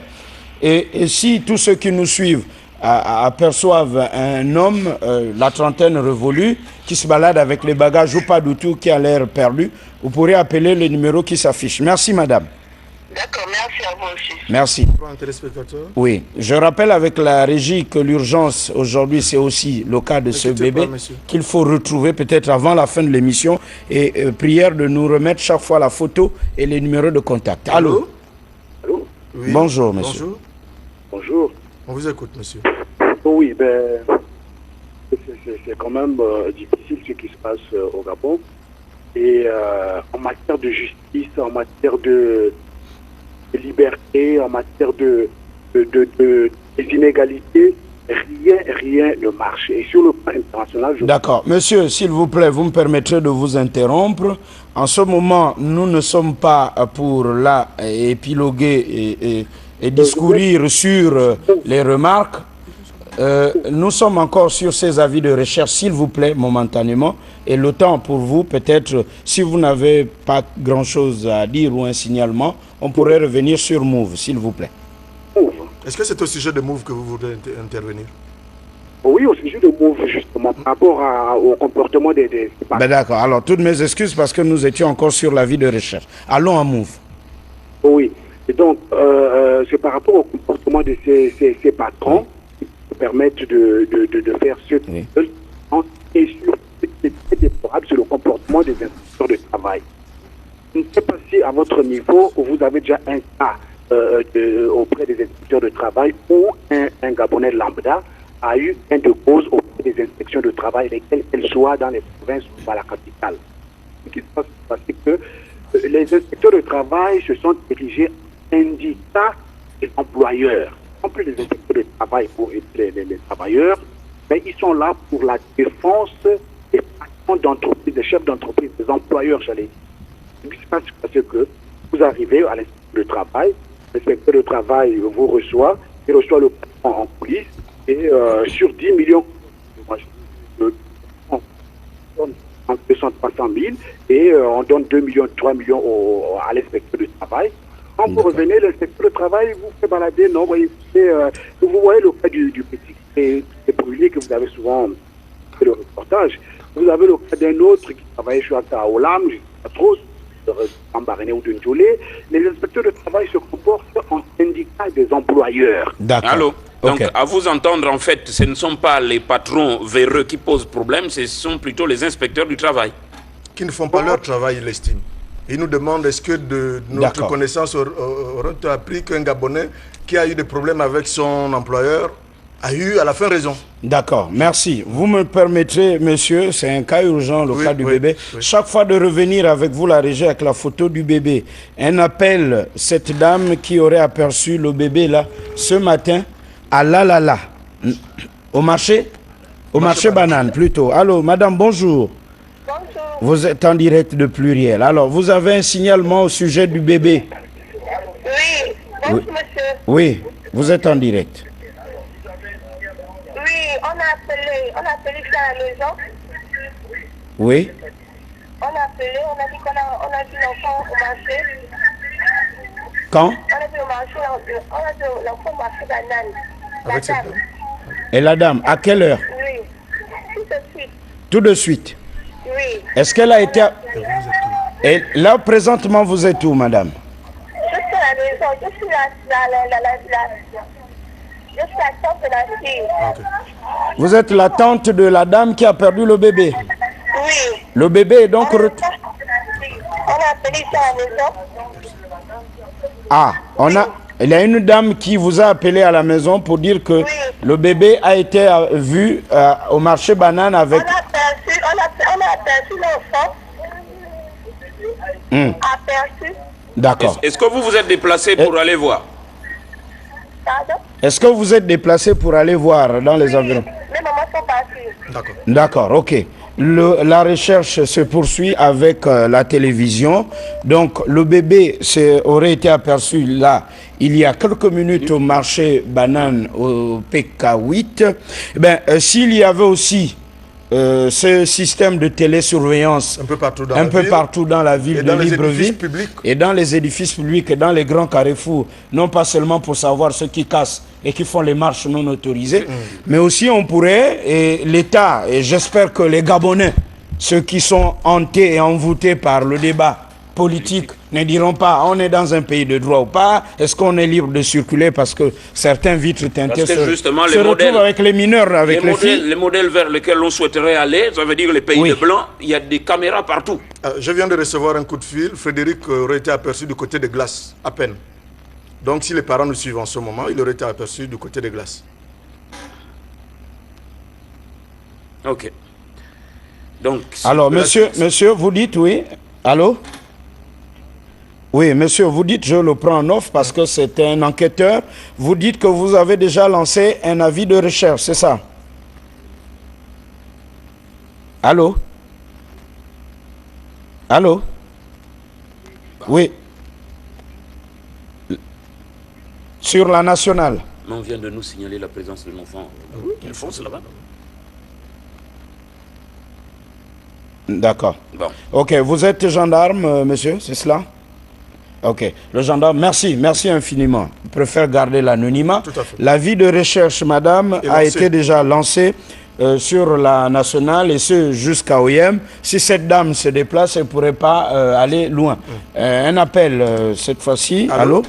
Et si tous ceux qui nous suivent aperçoivent un homme, la trentaine révolue, qui se balade avec les bagages ou pas du tout, qui a l'air perdu, vous pourrez appeler le numéro qui s'affiche. Merci, madame. D'accord, merci à vous aussi. Merci. Oui, je rappelle avec la régie que l'urgence aujourd'hui, c'est aussi le cas de ce bébé qu'il faut retrouver peut-être avant la fin de l'émission et prière de nous remettre chaque fois la photo et les numéros de contact. Allô? Allô? Oui. Bonjour, monsieur. Bonjour. Bonjour. On vous écoute, monsieur. Oui, ben, c'est quand même difficile ce qui se passe au Gabon. Et en matière de justice, en matière de liberté, en matière des inégalités, rien ne marche. Et sur le plan international... D'accord. Monsieur, s'il vous plaît, vous me permettrez de vous interrompre. En ce moment, nous ne sommes pas pour là épiloguer et discourir sur les remarques. Nous sommes encore sur ces avis de recherche, s'il vous plaît, momentanément. Et le temps pour vous, peut-être, si vous n'avez pas grand-chose à dire ou un signalement, on pourrait revenir sur Move, s'il vous plaît. Est-ce que c'est au sujet de Move que vous voulez intervenir? Oui, au sujet de Move, justement, par rapport au comportement des... Ben d'accord. Alors, toutes mes excuses parce que nous étions encore sur l'avis de recherche. Allons à Move. Oui. Et donc, c'est par rapport au comportement de ces patrons qui permettent de faire ce qu'ils veulent. Et surtout, c'est très déplorable sur le comportement des inspecteurs de travail. Je ne sais pas si à votre niveau, vous avez déjà un cas auprès des inspecteurs de travail où un Gabonais lambda a eu un de cause auprès des inspections de travail, lesquelles qu'elles soient dans les provinces ou à la capitale. Ce qui se passe, c'est que les inspecteurs de travail se sont dirigés à un syndicat des employeurs. En plus des inspecteurs de travail pour aider les travailleurs, mais ils sont là pour la défense des patrons d'entreprise, des chefs d'entreprise, des employeurs, j'allais dire. Ce qui se passe, c'est que vous arrivez à l'inspecteur de travail, l'inspecteur de travail vous reçoit, il reçoit le patron en coulisses, et sur 10 millions, on donne 200, 300 000, et on donne 2 millions, 3 millions à l'inspecteur de travail. Quand vous revenez, l'inspecteur de travail vous fait balader, non, vous voyez le cas du petit brûlé que vous avez souvent fait le reportage. Vous avez le cas d'un autre qui travaillait chez Olam, je ne sais pas trop, en Baréné ou de Ndjolé. Les inspecteurs de travail se comportent en syndicat des employeurs. D'accord. Allô? Donc, à vous entendre, en fait, ce ne sont pas les patrons véreux qui posent problème, ce sont plutôt les inspecteurs du travail. Qui ne font pas leur travail, il estime. Ils nous demandent est-ce que de notre connaissance auront appris qu'un Gabonais qui a eu des problèmes avec son employeur a eu à la fin raison. D'accord, merci. Vous me permettrez, monsieur, c'est un cas urgent, le cas du bébé. Oui. Chaque fois de revenir avec vous, la régie, avec la photo du bébé. Un appel, cette dame qui aurait aperçu le bébé là, ce matin, à Lalala, au marché banane plutôt. Allô, madame, bonjour. Bonjour. Vous êtes en direct de Pluriel. Alors, vous avez un signalement au sujet du bébé? Oui, bonjour monsieur. Oui, vous êtes en direct. Oui, on a appelé ça à la maison. Oui. On a appelé, on a dit qu'on a vu l'enfant au marché. Quand? On a vu l'enfant au marché banane. Avec cette dame. Et la dame, à quelle heure? Oui, tout de suite. Tout de suite? Oui. Est-ce qu'elle a été... Et là, présentement, vous êtes où, madame? Je suis à la maison, je suis la tante de la fille. Okay. Vous êtes la tante de la dame qui a perdu le bébé? Oui. Le bébé est donc... On a appelé ça à la maison. Ah, il y a une dame qui vous a appelé à la maison pour dire que le bébé a été vu au marché banane avec... On a aperçu l'enfant. Aperçu. D'accord. Est-ce que vous vous êtes déplacé pour aller voir? Pardon? Est-ce que vous êtes déplacé pour aller voir dans les environs? Les mamans sont parties. D'accord. D'accord, ok. La recherche se poursuit avec la télévision. Donc, le bébé aurait été aperçu là, il y a quelques minutes au marché banane au PK8. S'il y avait aussi ce système de télésurveillance un peu partout dans la ville de Libreville et dans les édifices publics et dans les grands carrefours, non pas seulement pour savoir ceux qui cassent et qui font les marches non autorisées, mais aussi on pourrait, et l'État, et j'espère que les Gabonais, ceux qui sont hantés et envoûtés par le débat politique, ne diront pas on est dans un pays de droit ou pas, est-ce qu'on est libre de circuler parce que certains vitres teintées se retrouvent avec les mineurs, avec les filles. Les modèles vers lesquels on souhaiterait aller, ça veut dire les pays de blanc, il y a des caméras partout. Je viens de recevoir un coup de fil, Frédéric aurait été aperçu du côté des glaces, à peine. Donc si les parents nous suivent en ce moment, il aurait été aperçu du côté des glaces. Ok. Donc, alors monsieur, vous dites oui. Allô? Oui, monsieur, vous dites, je le prends en off parce que c'est un enquêteur. Vous dites que vous avez déjà lancé un avis de recherche, c'est ça? Allô? Allô? Oui. Sur la nationale. On vient de nous signaler la présence de l'enfant. Quelle fonce là-bas? D'accord. Bon. Ok, vous êtes gendarme, monsieur, c'est cela? Ok, le gendarme, merci infiniment. Je préfère garder l'anonymat. L'avis de recherche, madame, a été déjà lancé sur la nationale et ce jusqu'à OIM. Si cette dame se déplace, elle ne pourrait pas aller loin. Un appel cette fois-ci. Allô?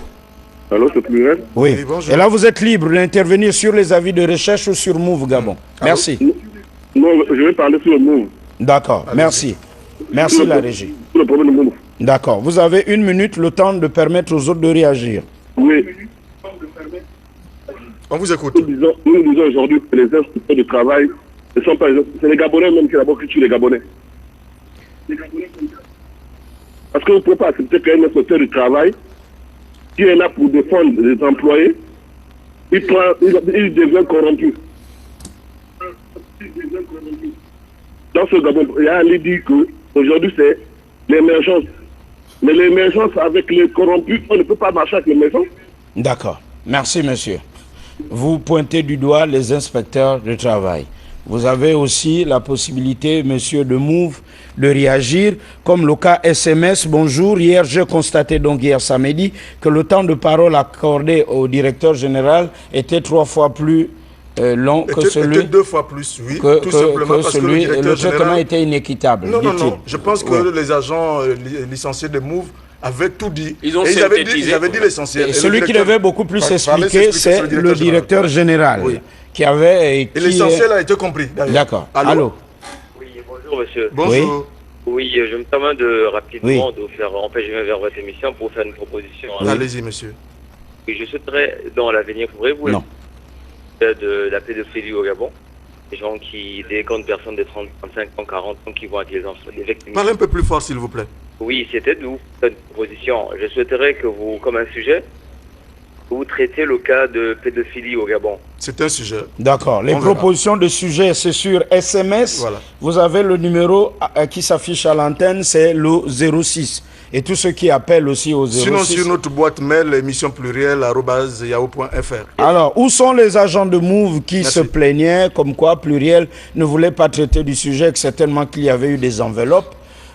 Allô, c'est pluriel? Oui. Et là, vous êtes libre d'intervenir sur les avis de recherche ou sur Move Gabon. Merci. Non, je vais parler sur le Move. D'accord, merci. Merci la régie. Sur le problème de Move. D'accord. Vous avez 1 minute, le temps de permettre aux autres de réagir. Oui. On vous écoute. Nous disons aujourd'hui que les instructeurs de travail ne sont pas... C'est les Gabonais même qui d'abord tuent les Gabonais. Parce que vous ne pouvez pas accepter qu'un instructeur de travail qui est là pour défendre les employés, il devient corrompu. Dans ce Gabon, il y a un dit qu'aujourd'hui c'est l'émergence. Mais l'émergence avec les corrompus, on ne peut pas marcher avec l'émergence. D'accord. Merci, monsieur. Vous pointez du doigt les inspecteurs de travail. Vous avez aussi la possibilité, monsieur de Move, de réagir, comme le cas SMS. Bonjour, hier j'ai constaté, donc hier samedi, que le temps de parole accordé au directeur général était 3 fois plus long que celui... Était 2 fois plus, oui, tout simplement parce que le traitement était inéquitable. Non, je pense que les agents licenciés de Move avaient tout dit. Ils avaient dit l'essentiel. Celui qui devait beaucoup plus expliquer, c'est le directeur général. Oui. Qui avait... Et l'essentiel a été compris. D'accord. Allô? Oui, bonjour monsieur. Bonjour. Oui, je me permets de rapidement de faire vers votre émission pour faire une proposition. Allez-y monsieur. Oui, je souhaiterais dans l'avenir, pourrez-vous de la pédophilie au Gabon, des gens des grandes personnes de 30, 35 ans, 40 ans qui vont avec les enfants, des victimes. Parlez un peu plus fort s'il vous plaît. Oui, c'était d'où cette proposition. Je souhaiterais que vous, comme un sujet, vous traitez le cas de pédophilie au Gabon. C'est un sujet. D'accord. Les propositions de sujet, c'est sur SMS. Voilà. Vous avez le numéro qui s'affiche à l'antenne, c'est le 06. Et tous ceux qui appellent aussi au 06. Sinon, sur notre boîte mail, émission plurielle, @yahoo.fr. Alors, où sont les agents de Move qui se plaignaient comme quoi pluriel ne voulait pas traiter du sujet, que certainement qu'il y avait eu des enveloppes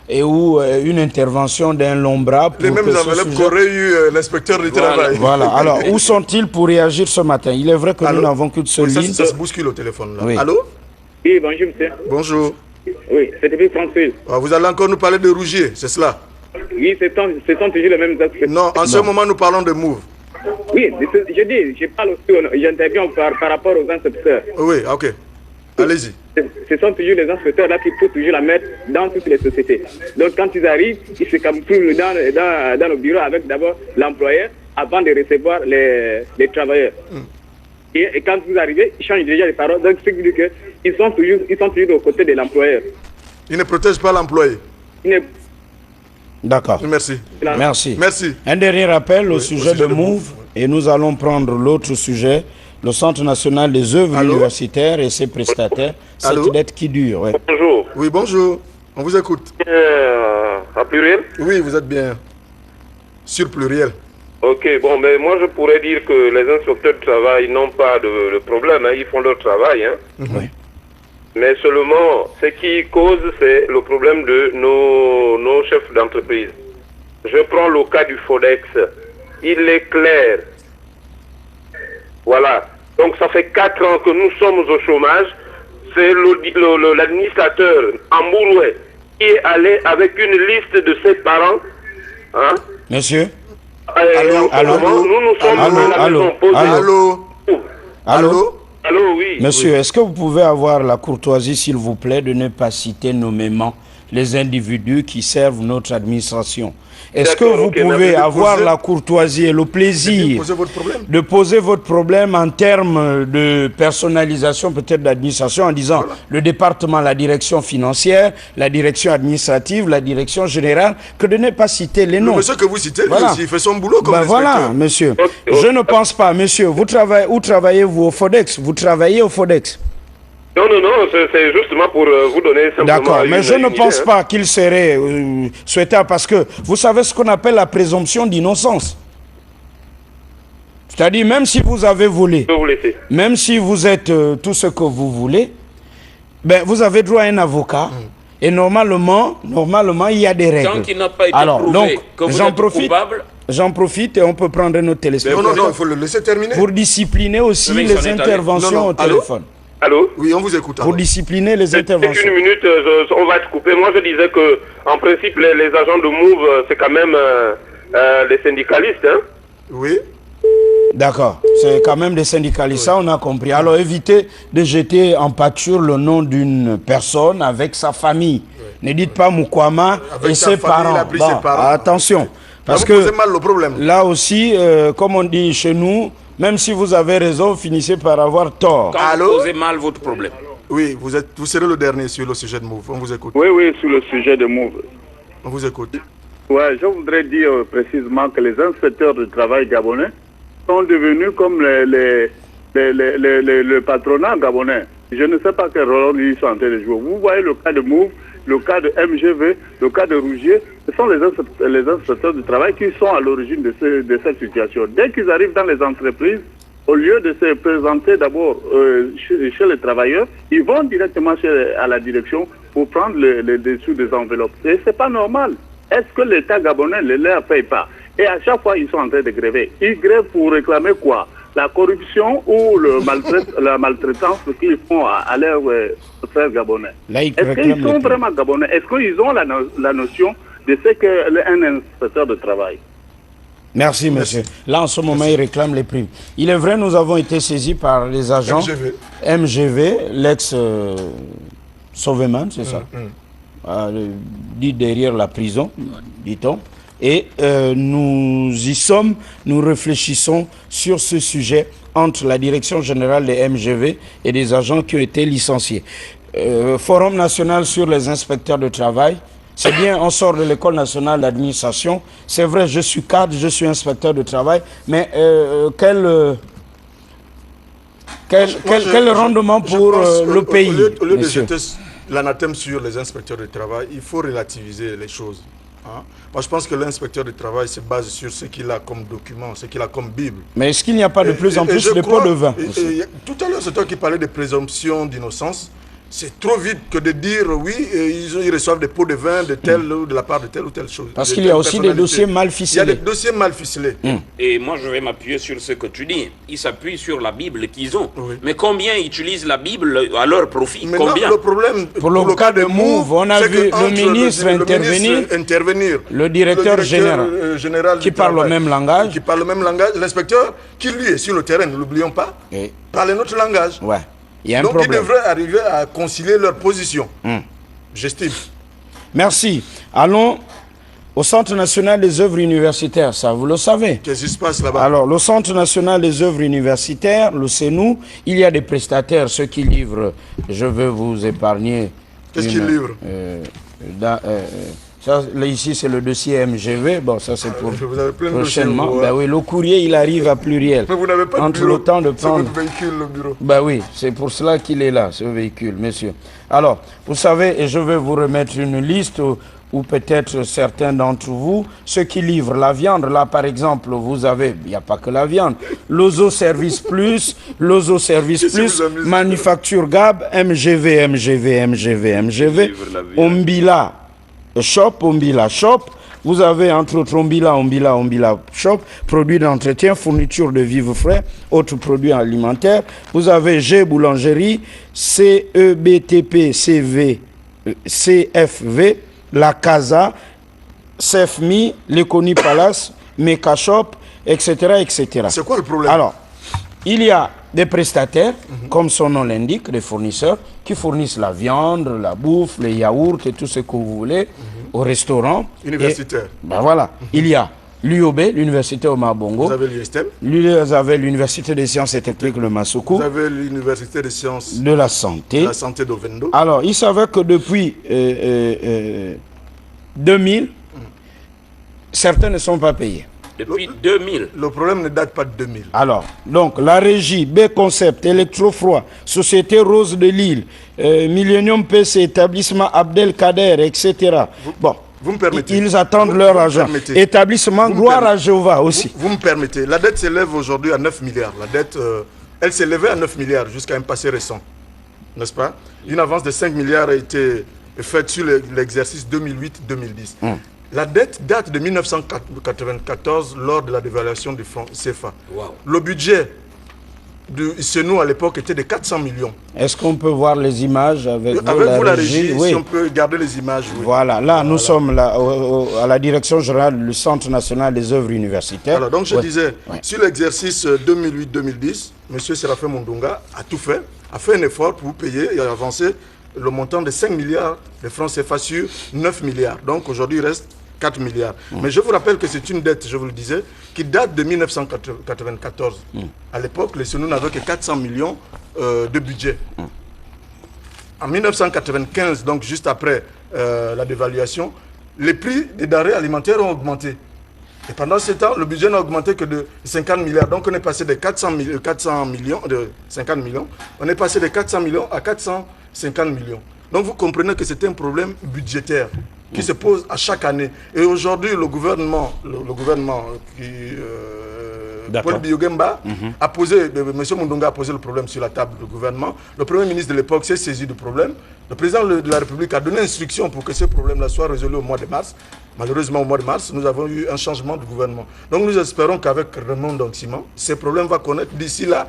et où une intervention d'un long bras pour les mêmes enveloppes qu'aurait eu l'inspecteur du travail. Voilà. Alors, où sont-ils pour réagir ce matin? Il est vrai que nous n'avons qu'une seule ligne. Ça se bouscule au téléphone. Là. Oui. Allô? Oui, bonjour, monsieur. Bonjour. Oui, c'est depuis François. Vous allez encore nous parler de Rougier, c'est cela? Oui, ce sont toujours les mêmes aspects. Non, en ce moment, nous parlons de Move. Oui, je parle aussi, j'interviens par rapport aux inspecteurs. Oui, ok. Allez-y. Ce sont toujours les inspecteurs là qu'il faut toujours la mettre dans toutes les sociétés. Donc quand ils arrivent, ils se camouflent dans le bureau avec d'abord l'employeur avant de recevoir les travailleurs. Et quand vous arrivez, ils changent déjà les paroles. Donc ce qui veut dire qu'ils sont toujours aux côtés de l'employeur. Ils ne protègent pas l'employé. D'accord. Merci. Merci. Un dernier rappel au sujet de Move et nous allons prendre l'autre sujet. Le Centre national des œuvres universitaires et ses prestataires, cette dette qui dure. Ouais. Bonjour. Oui, bonjour. On vous écoute. À pluriel? Oui, vous êtes bien. Sur pluriel. Ok, bon, mais moi je pourrais dire que les inspecteurs de travail n'ont pas de problème, hein, ils font leur travail. Hein. Oui. Mais seulement, ce qui cause, c'est le problème de nos chefs d'entreprise. Je prends le cas du Fodex. Il est clair. Voilà. Donc ça fait 4 ans que nous sommes au chômage. C'est l'administrateur Ambouroué qui est allé avec une liste de ses parents. Hein? Monsieur? Allô? Nous sommes à la maison posée. Allô? Allô, oui. Monsieur, est-ce que vous pouvez avoir la courtoisie, s'il vous plaît, de ne pas citer nommément les individus qui servent notre administration? Est-ce que vous pouvez avoir la courtoisie et le plaisir de poser votre problème en termes de personnalisation peut-être d'administration en disant le département, la direction financière, la direction administrative, la direction générale, que de ne pas citer les noms. Le monsieur que vous citez, il fait son boulot comme inspecteur. Voilà, monsieur. Je ne pense pas, monsieur. Vous travaillez, où travaillez-vous au Fodex? Vous travaillez au Fodex? Non, c'est justement pour vous donner simplement... D'accord, mais je ne pense pas qu'il serait souhaitable parce que vous savez ce qu'on appelle la présomption d'innocence. C'est-à-dire, même si vous avez volé, même si vous êtes tout ce que vous voulez, ben, vous avez droit à un avocat et normalement, il y a des règles. Tant qu'il n'a pas été alors, donc, que vous êtes coupable... J'en profite et on peut prendre notre téléspectateur. Non, il faut le laisser terminer. Pour discipliner aussi les interventions au téléphone. Allô? Oui, on vous écoute. Pour discipliner les interventions. Une minute, on va te couper. Moi, je disais que, en principe, les agents de MOVE, c'est quand même les syndicalistes. Hein? Oui. D'accord, c'est quand même des syndicalistes, ça on a compris. Alors évitez de jeter en pâture le nom d'une personne avec sa famille. Ne dites pas Mukwama et ses parents. Attention, parce que mal le problème. Là aussi, comme on dit chez nous, même si vous avez raison, finissez par avoir tort. Quand vous posez mal votre problème. Oui, vous serez le dernier sur le sujet de MOVE. On vous écoute. Oui, sur le sujet de MOVE. On vous écoute. Ouais, je voudrais dire précisément que les inspecteurs de travail gabonais sont devenus comme le patronat gabonais. Je ne sais pas quel rôle ils sont en train de jouer. Vous voyez le cas de MOVE, le cas de MGV, le cas de Rougier, ce sont les inspecteurs du travail qui sont à l'origine de cette situation. Dès qu'ils arrivent dans les entreprises, au lieu de se présenter d'abord chez les travailleurs, ils vont directement à la direction pour prendre les dessous des enveloppes. Et c'est pas normal. Est-ce que l'État gabonais ne leur paye pas? Et à chaque fois, ils sont en train de gréver. Ils grèvent pour réclamer quoi? La corruption ou la maltraitance qu'ils font à leurs frères gabonais. Est-ce qu'ils sont vraiment gabonais? Est-ce qu'ils ont la notion de ce qu'est un inspecteur de travail? Merci, monsieur. Là, en ce moment, ils réclament les primes. Il est vrai, nous avons été saisis par les agents MGV, l'ex-Sauveman, c'est ça, dit derrière la prison, dit-on. Et nous y sommes, nous réfléchissons sur ce sujet entre la direction générale des MGV et des agents qui ont été licenciés. Forum national sur les inspecteurs de travail, c'est bien, on sort de l'école nationale d'administration. C'est vrai, je suis cadre, je suis inspecteur de travail, mais quel rendement pour le pays? Au lieu de jeter l'anathème sur les inspecteurs de travail, il faut relativiser les choses. Hein? Moi, je pense que l'inspecteur de travail se base sur ce qu'il a comme document, ce qu'il a comme Bible. Mais est-ce qu'il n'y a pas de plus en plus de pots de vin? Tout à l'heure, c'est toi qui parlais de présomption d'innocence. C'est trop vite que de dire oui, ils reçoivent des pots de vin de de la part de telle ou telle chose. Parce qu'il y a aussi des dossiers mal ficelés. Il y a des dossiers mal ficelés. Et moi, je vais m'appuyer sur ce que tu dis. Ils s'appuient sur la Bible qu'ils ont. Oui. Mais combien utilisent la Bible à leur profit? Maintenant, combien? Le problème, pour le cas de MOVE, on a vu le ministre intervenir, le directeur général qui parle le même langage. Qui parle le même langage. L'inspecteur, qui lui est sur le terrain, ne l'oublions pas, parle notre langage. Ouais. Donc ils devraient arriver à concilier leur position, j'estime. Merci. Allons au Centre national des œuvres universitaires, ça vous le savez. Qu'est-ce qui se passe là-bas? Alors, le Centre national des œuvres universitaires, le CENU, il y a des prestataires, ceux qui livrent, je veux vous épargner. Qu'est-ce qu'ils livrent? Ça, là, ici, c'est le dossier MGV. Bon, ça, c'est pour prochainement. Dossiers, ben oui, le courrier, il arrive à pluriel. Mais vous n'avez pas entre le temps de prendre votre véhicule, le bureau. Ben oui, c'est pour cela qu'il est là, ce véhicule, monsieur. Alors, vous savez, et je vais vous remettre une liste ou peut-être certains d'entre vous, ceux qui livrent la viande. Là, par exemple, vous avez, il n'y a pas que la viande, l'Ozo Service Plus, Manufacture Gab, MGV, Ombila Shop. Vous avez entre autres Ombila Shop, produits d'entretien, fourniture de vivres frais, autres produits alimentaires. Vous avez G Boulangerie, CEBTP, CFV, La Casa, CFMI, l'Econi Palace, Meka Shop, etc. etc. C'est quoi le problème? Alors, il y a des prestataires, comme son nom l'indique, des fournisseurs, qui fournissent la viande, la bouffe, les yaourts et tout ce que vous voulez au restaurant. Universitaire. Ben voilà, il y a l'UOB, l'Université Omar Bongo. Vous avez l'USTEM. Vous avez l'Université des sciences et techniques, le Massoukou. Vous avez l'Université des sciences de la santé. De la santé d'Ovendo. Alors, il s'avère que depuis 2000, certains ne sont pas payés. Depuis 2000. Le problème ne date pas de 2000. Alors, donc, la régie, B-Concept, Electrofroid, Société Rose de Lille, Millennium PC, Établissement Abdelkader, etc. Vous me permettez. Ils attendent leur argent. Établissement Gloire à Jéhovah aussi. Vous me permettez. La dette s'élève aujourd'hui à 9 milliards. La dette, elle s'élevait à 9 milliards jusqu'à un passé récent. N'est-ce pas? Une avance de 5 milliards a été faite sur l'exercice 2008-2010. La dette date de 1994 lors de la dévaluation du franc CFA. Wow. Le budget de CNU à l'époque était de 400 millions. Est-ce qu'on peut voir les images avec vous, la régie? Oui. Si on peut garder les images. Oui. Voilà, là nous sommes là, à la direction générale du Centre national des œuvres universitaires. Alors, donc je disais, sur l'exercice 2008-2010, M. Séraphin Mundunga a tout fait, a fait un effort pour payer et avancer le montant de 5 milliards de francs CFA sur 9 milliards. Donc aujourd'hui, il reste 4 milliards. Mais je vous rappelle que c'est une dette, je vous le disais, qui date de 1994. À l'époque, les CNU n'avaient que 400 millions de budget. En 1995, donc juste après la dévaluation, les prix des denrées alimentaires ont augmenté. Et pendant ce temps, le budget n'a augmenté que de 50 milliards. Donc on est passé de 400 millions, de 50 millions, on est passé de 400 millions à 450 millions. Donc vous comprenez que c'est un problème budgétaire qui se pose à chaque année. Et aujourd'hui, le gouvernement qui... Paul Biyogemba a posé, M. Mundunga a posé le problème sur la table du gouvernement. Le Premier ministre de l'époque s'est saisi du problème. Le président de la République a donné instruction pour que ce problème-là soit résolu au mois de mars. Malheureusement, au mois de mars, nous avons eu un changement de gouvernement. Donc nous espérons qu'avec Raymond Dongsima, ces problèmes vont connaître d'ici là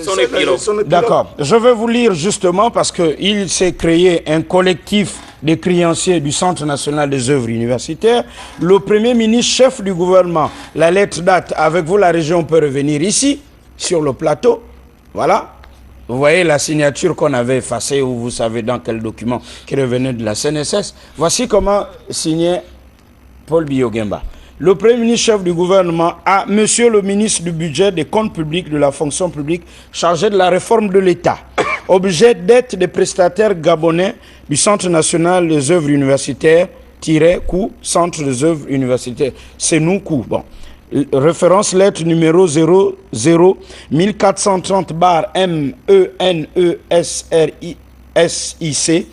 son épilogue. D'accord. Je vais vous lire justement parce qu'il s'est créé un collectif des créanciers du Centre national des œuvres universitaires. Le Premier ministre, chef du gouvernement, la lettre date, avec vous la région peut revenir ici, sur le plateau. Voilà. Vous voyez la signature qu'on avait effacée, ou vous savez dans quel document qui revenait de la CNSS. Voici comment signait Paul Biyogemba. Le Premier ministre chef du gouvernement à Monsieur le ministre du budget, des comptes publics, de la fonction publique, chargé de la réforme de l'État. Objet d'aide des prestataires gabonais du Centre national des œuvres universitaires, coût, Centre des œuvres universitaires, c'est nous coût. Bon. Référence lettre numéro 00 1430 MENESRISIC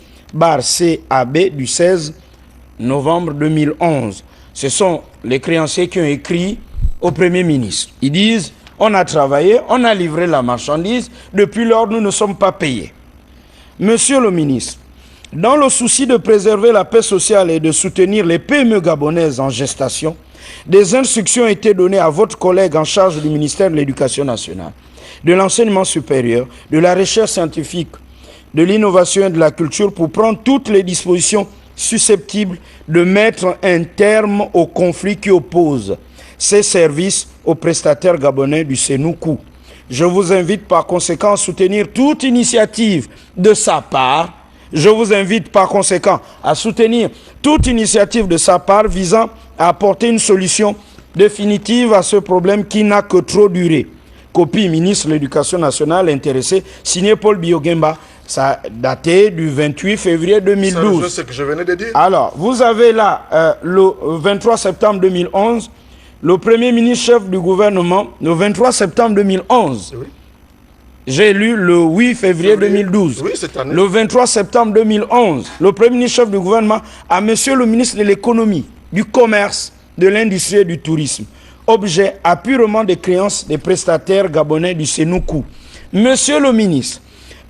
CAB du 16 novembre 2011. Ce sont les créanciers qui ont écrit au Premier ministre. Ils disent, on a travaillé, on a livré la marchandise, depuis lors nous ne sommes pas payés. Monsieur le ministre, dans le souci de préserver la paix sociale et de soutenir les PME gabonaises en gestation, des instructions ont été données à votre collègue en charge du ministère de l'Éducation nationale, de l'enseignement supérieur, de la recherche scientifique, de l'innovation et de la culture pour prendre toutes les dispositions susceptibles de mettre un terme au conflit qui oppose ces services aux prestataires gabonais du CNU-COU. Je vous invite par conséquent à soutenir toute initiative de sa part. Je vous invite par conséquent à soutenir toute initiative de sa part visant à apporter une solution définitive à ce problème qui n'a que trop duré. Copie ministre de l'Éducation nationale intéressé, signé Paul Biyogemba, Ça daté du 28 février 2012. C'est ce que je venais de dire. Alors, vous avez là, le 23 septembre 2011, le Premier ministre chef du gouvernement, le 23 septembre 2011. Oui. J'ai lu le 8 février 2012. Oui, cette année. Le 23 septembre 2011, le Premier ministre chef du gouvernement à Monsieur le ministre de l'économie, du commerce, de l'industrie et du tourisme. Objet, apurement des créances des prestataires gabonais du Sénoukou. Monsieur le ministre,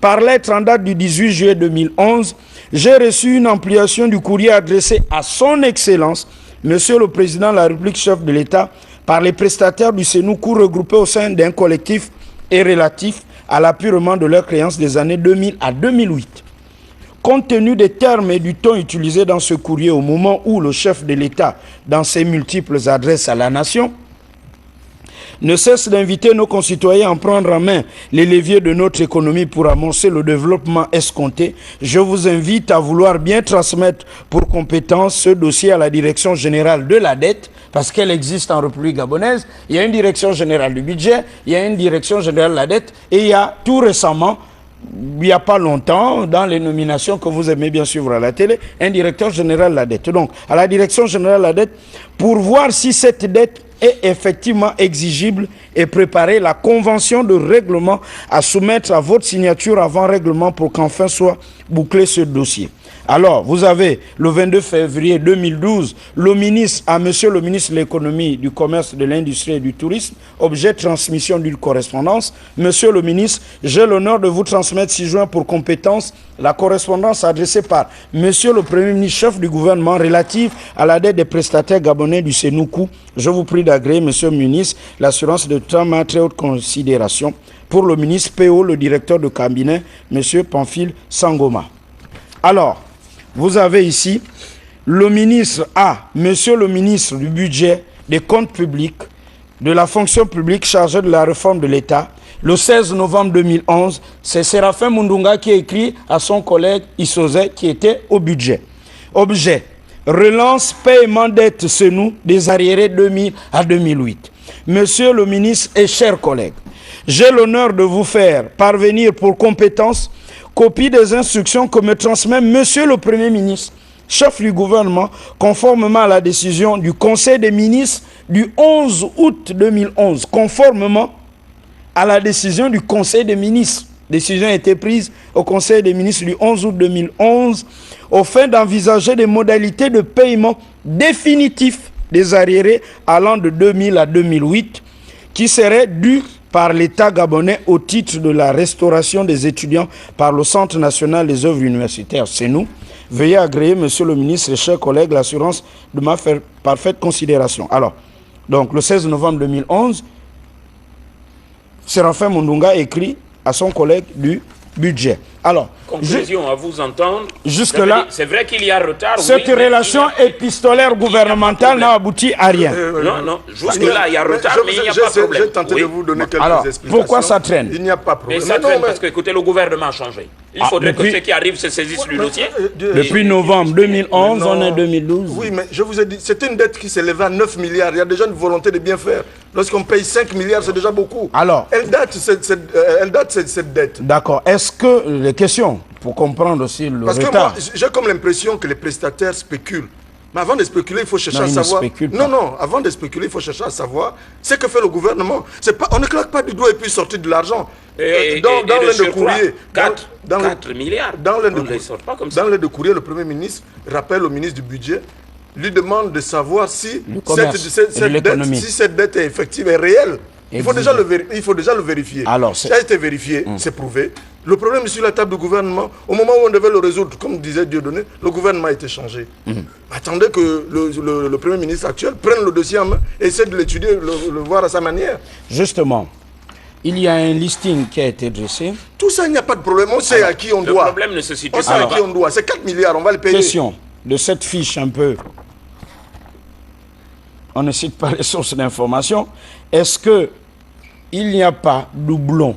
par lettre en date du 18 juillet 2011, j'ai reçu une ampliation du courrier adressé à son Excellence, Monsieur le Président de la République, chef de l'État, par les prestataires du Sénoukou regroupés au sein d'un collectif et relatif à l'appurement de leurs créances des années 2000 à 2008. Compte tenu des termes et du ton utilisés dans ce courrier au moment où le chef de l'État, dans ses multiples adresses à la nation, ne cesse d'inviter nos concitoyens à prendre en main les leviers de notre économie pour amorcer le développement escompté, je vous invite à vouloir bien transmettre pour compétence ce dossier à la Direction générale de la dette, parce qu'elle existe en République gabonaise. Il y a une Direction générale du budget, il y a une Direction générale de la dette, et il y a tout récemment, il n'y a pas longtemps, dans les nominations que vous aimez bien suivre à la télé, un directeur général de la dette. Donc, à la Direction générale de la dette, pour voir si cette dette est effectivement exigible et préparer la convention de règlement à soumettre à votre signature avant règlement pour qu'enfin soit bouclé ce dossier. Alors, vous avez le 22 février 2012, le ministre à Monsieur le ministre de l'économie, du commerce, de l'industrie et du tourisme, objet de transmission d'une correspondance. Monsieur le ministre, j'ai l'honneur de vous transmettre 6 juin pour compétence la correspondance adressée par Monsieur le Premier ministre chef du gouvernement relative à la dette des prestataires gabonais du Sénoukou. Je vous prie d'agréer, Monsieur le ministre, l'assurance de ma très haute considération pour le ministre PO, le directeur de cabinet, Monsieur Pamphile Sangoma. Alors, vous avez ici le ministre Monsieur le ministre du budget, des comptes publics, de la fonction publique chargé de la réforme de l'État. Le 16 novembre 2011, c'est Séraphin Mundunga qui a écrit à son collègue Issoze qui était au budget. Objet, relance paiement dette Senou des arriérés 2000 à 2008. Monsieur le ministre et chers collègues, j'ai l'honneur de vous faire parvenir pour compétence copie des instructions que me transmet Monsieur le Premier ministre, chef du gouvernement, conformément à la décision du Conseil des ministres du 11 août 2011, conformément à la décision du Conseil des ministres. Décision a été prise au Conseil des ministres du 11 août 2011, au fin d'envisager des modalités de paiement définitif des arriérés allant de 2000 à 2008, qui seraient dus par l'État gabonais au titre de la restauration des étudiants par le Centre national des œuvres universitaires. C'est nous. Veuillez agréer, Monsieur le ministre et chers collègues, l'assurance de ma parfaite considération. Alors, donc le 16 novembre 2011, Séraphin Mundunga écrit à son collègue du budget. Alors, conclusion, à vous entendre. Jusque-là, c'est vrai qu'il y a retard. Cette relation épistolaire gouvernementale n'a abouti à rien. Non, jusque-là, il y a retard, mais il n'y a pas de problème. J'ai tenté de vous donner quelques explications. Pourquoi ça traîne? Il n'y a pas de problème. Mais ça traîne parce que, écoutez, le gouvernement a changé. Il faudrait que ceux qui arrivent se saisissent du dossier. Depuis novembre 2011, on est 2012. Oui, mais je vous ai dit, c'est une dette qui s'élève à 9 milliards. Il y a déjà une volonté de bien faire. Lorsqu'on paye 5 milliards, c'est déjà beaucoup. Alors, elle date cette dette. D'accord. Est-ce que les questions, pour comprendre aussi le retard... Parce que moi, j'ai comme l'impression que les prestataires spéculent. Mais avant de spéculer, il faut chercher à savoir... Non, avant de spéculer, il faut chercher à savoir ce que fait le gouvernement. On ne claque pas du doigt et puis sortir de l'argent. Dans l'un des courriers... 4 milliards. Dans l'un des courriers, le Premier ministre rappelle au ministre du Budget, lui demande de savoir si cette dette est effective et réelle. Il faut déjà le vérifier. Alors, ça a été vérifié, c'est prouvé. Le problème est sur la table du gouvernement. Au moment où on devait le résoudre, comme disait Dieudonné, le gouvernement a été changé. Attendez que le Premier ministre actuel prenne le dossier en main et essaie de l'étudier, le voir à sa manière. Justement, il y a un listing qui a été dressé. Tout ça, il n'y a pas de problème. On sait à qui on doit. Le problème ne se situe pas. On sait à qui on doit. C'est 4 milliards, on va le payer. Question de cette fiche un peu. On ne cite pas les sources d'information. Est-ce qu'il n'y a pas doublon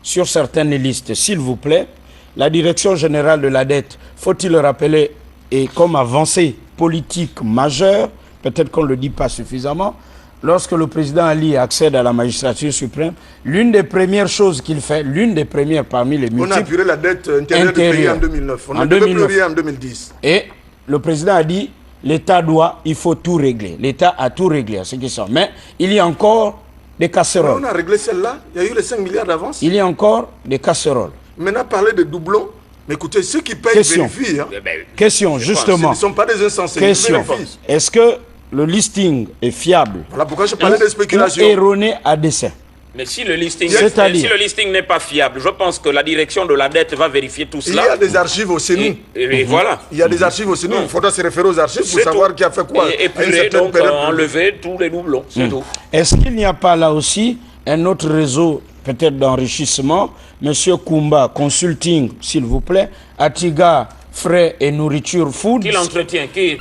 sur certaines listes? S'il vous plaît, la Direction générale de la dette, faut-il le rappeler, est comme avancée politique majeure, peut-être qu'on ne le dit pas suffisamment, lorsque le président Ali accède à la magistrature suprême, l'une des premières choses qu'il fait, l'une des premières parmi les multiples... On a apuré la dette intérieure du pays en 2009. On a devait en 2010. Et le président a dit, l'État il faut tout régler. L'État a tout réglé à ce qui sont. Mais il y a encore des casseroles. Mais on a réglé celle-là. Il y a eu les 5 milliards d'avance. Il y a encore des casseroles. Maintenant, parler de doublons. Mais écoutez, ceux qui payent vérifient. Hein. Question, justement. Ce ne sont pas des insensés. Question. Est-ce que le listing est fiable? Voilà pourquoi je parlais de spéculation. Ou erroné à dessein? Mais si le listing n'est pas fiable, je pense que la direction de la dette va vérifier tout cela. Il y a des archives au CENI. Et voilà. Il y a des archives au CENI. Il faudra se référer aux archives pour savoir qui a fait quoi. Et puis donc enlever tous les doublons, c'est tout. Est-ce qu'il n'y a pas là aussi un autre réseau peut-être d'enrichissement? Monsieur Koumba Consulting, s'il vous plaît, Atiga Frais et Nourriture Food. Qui l'entretient? Qui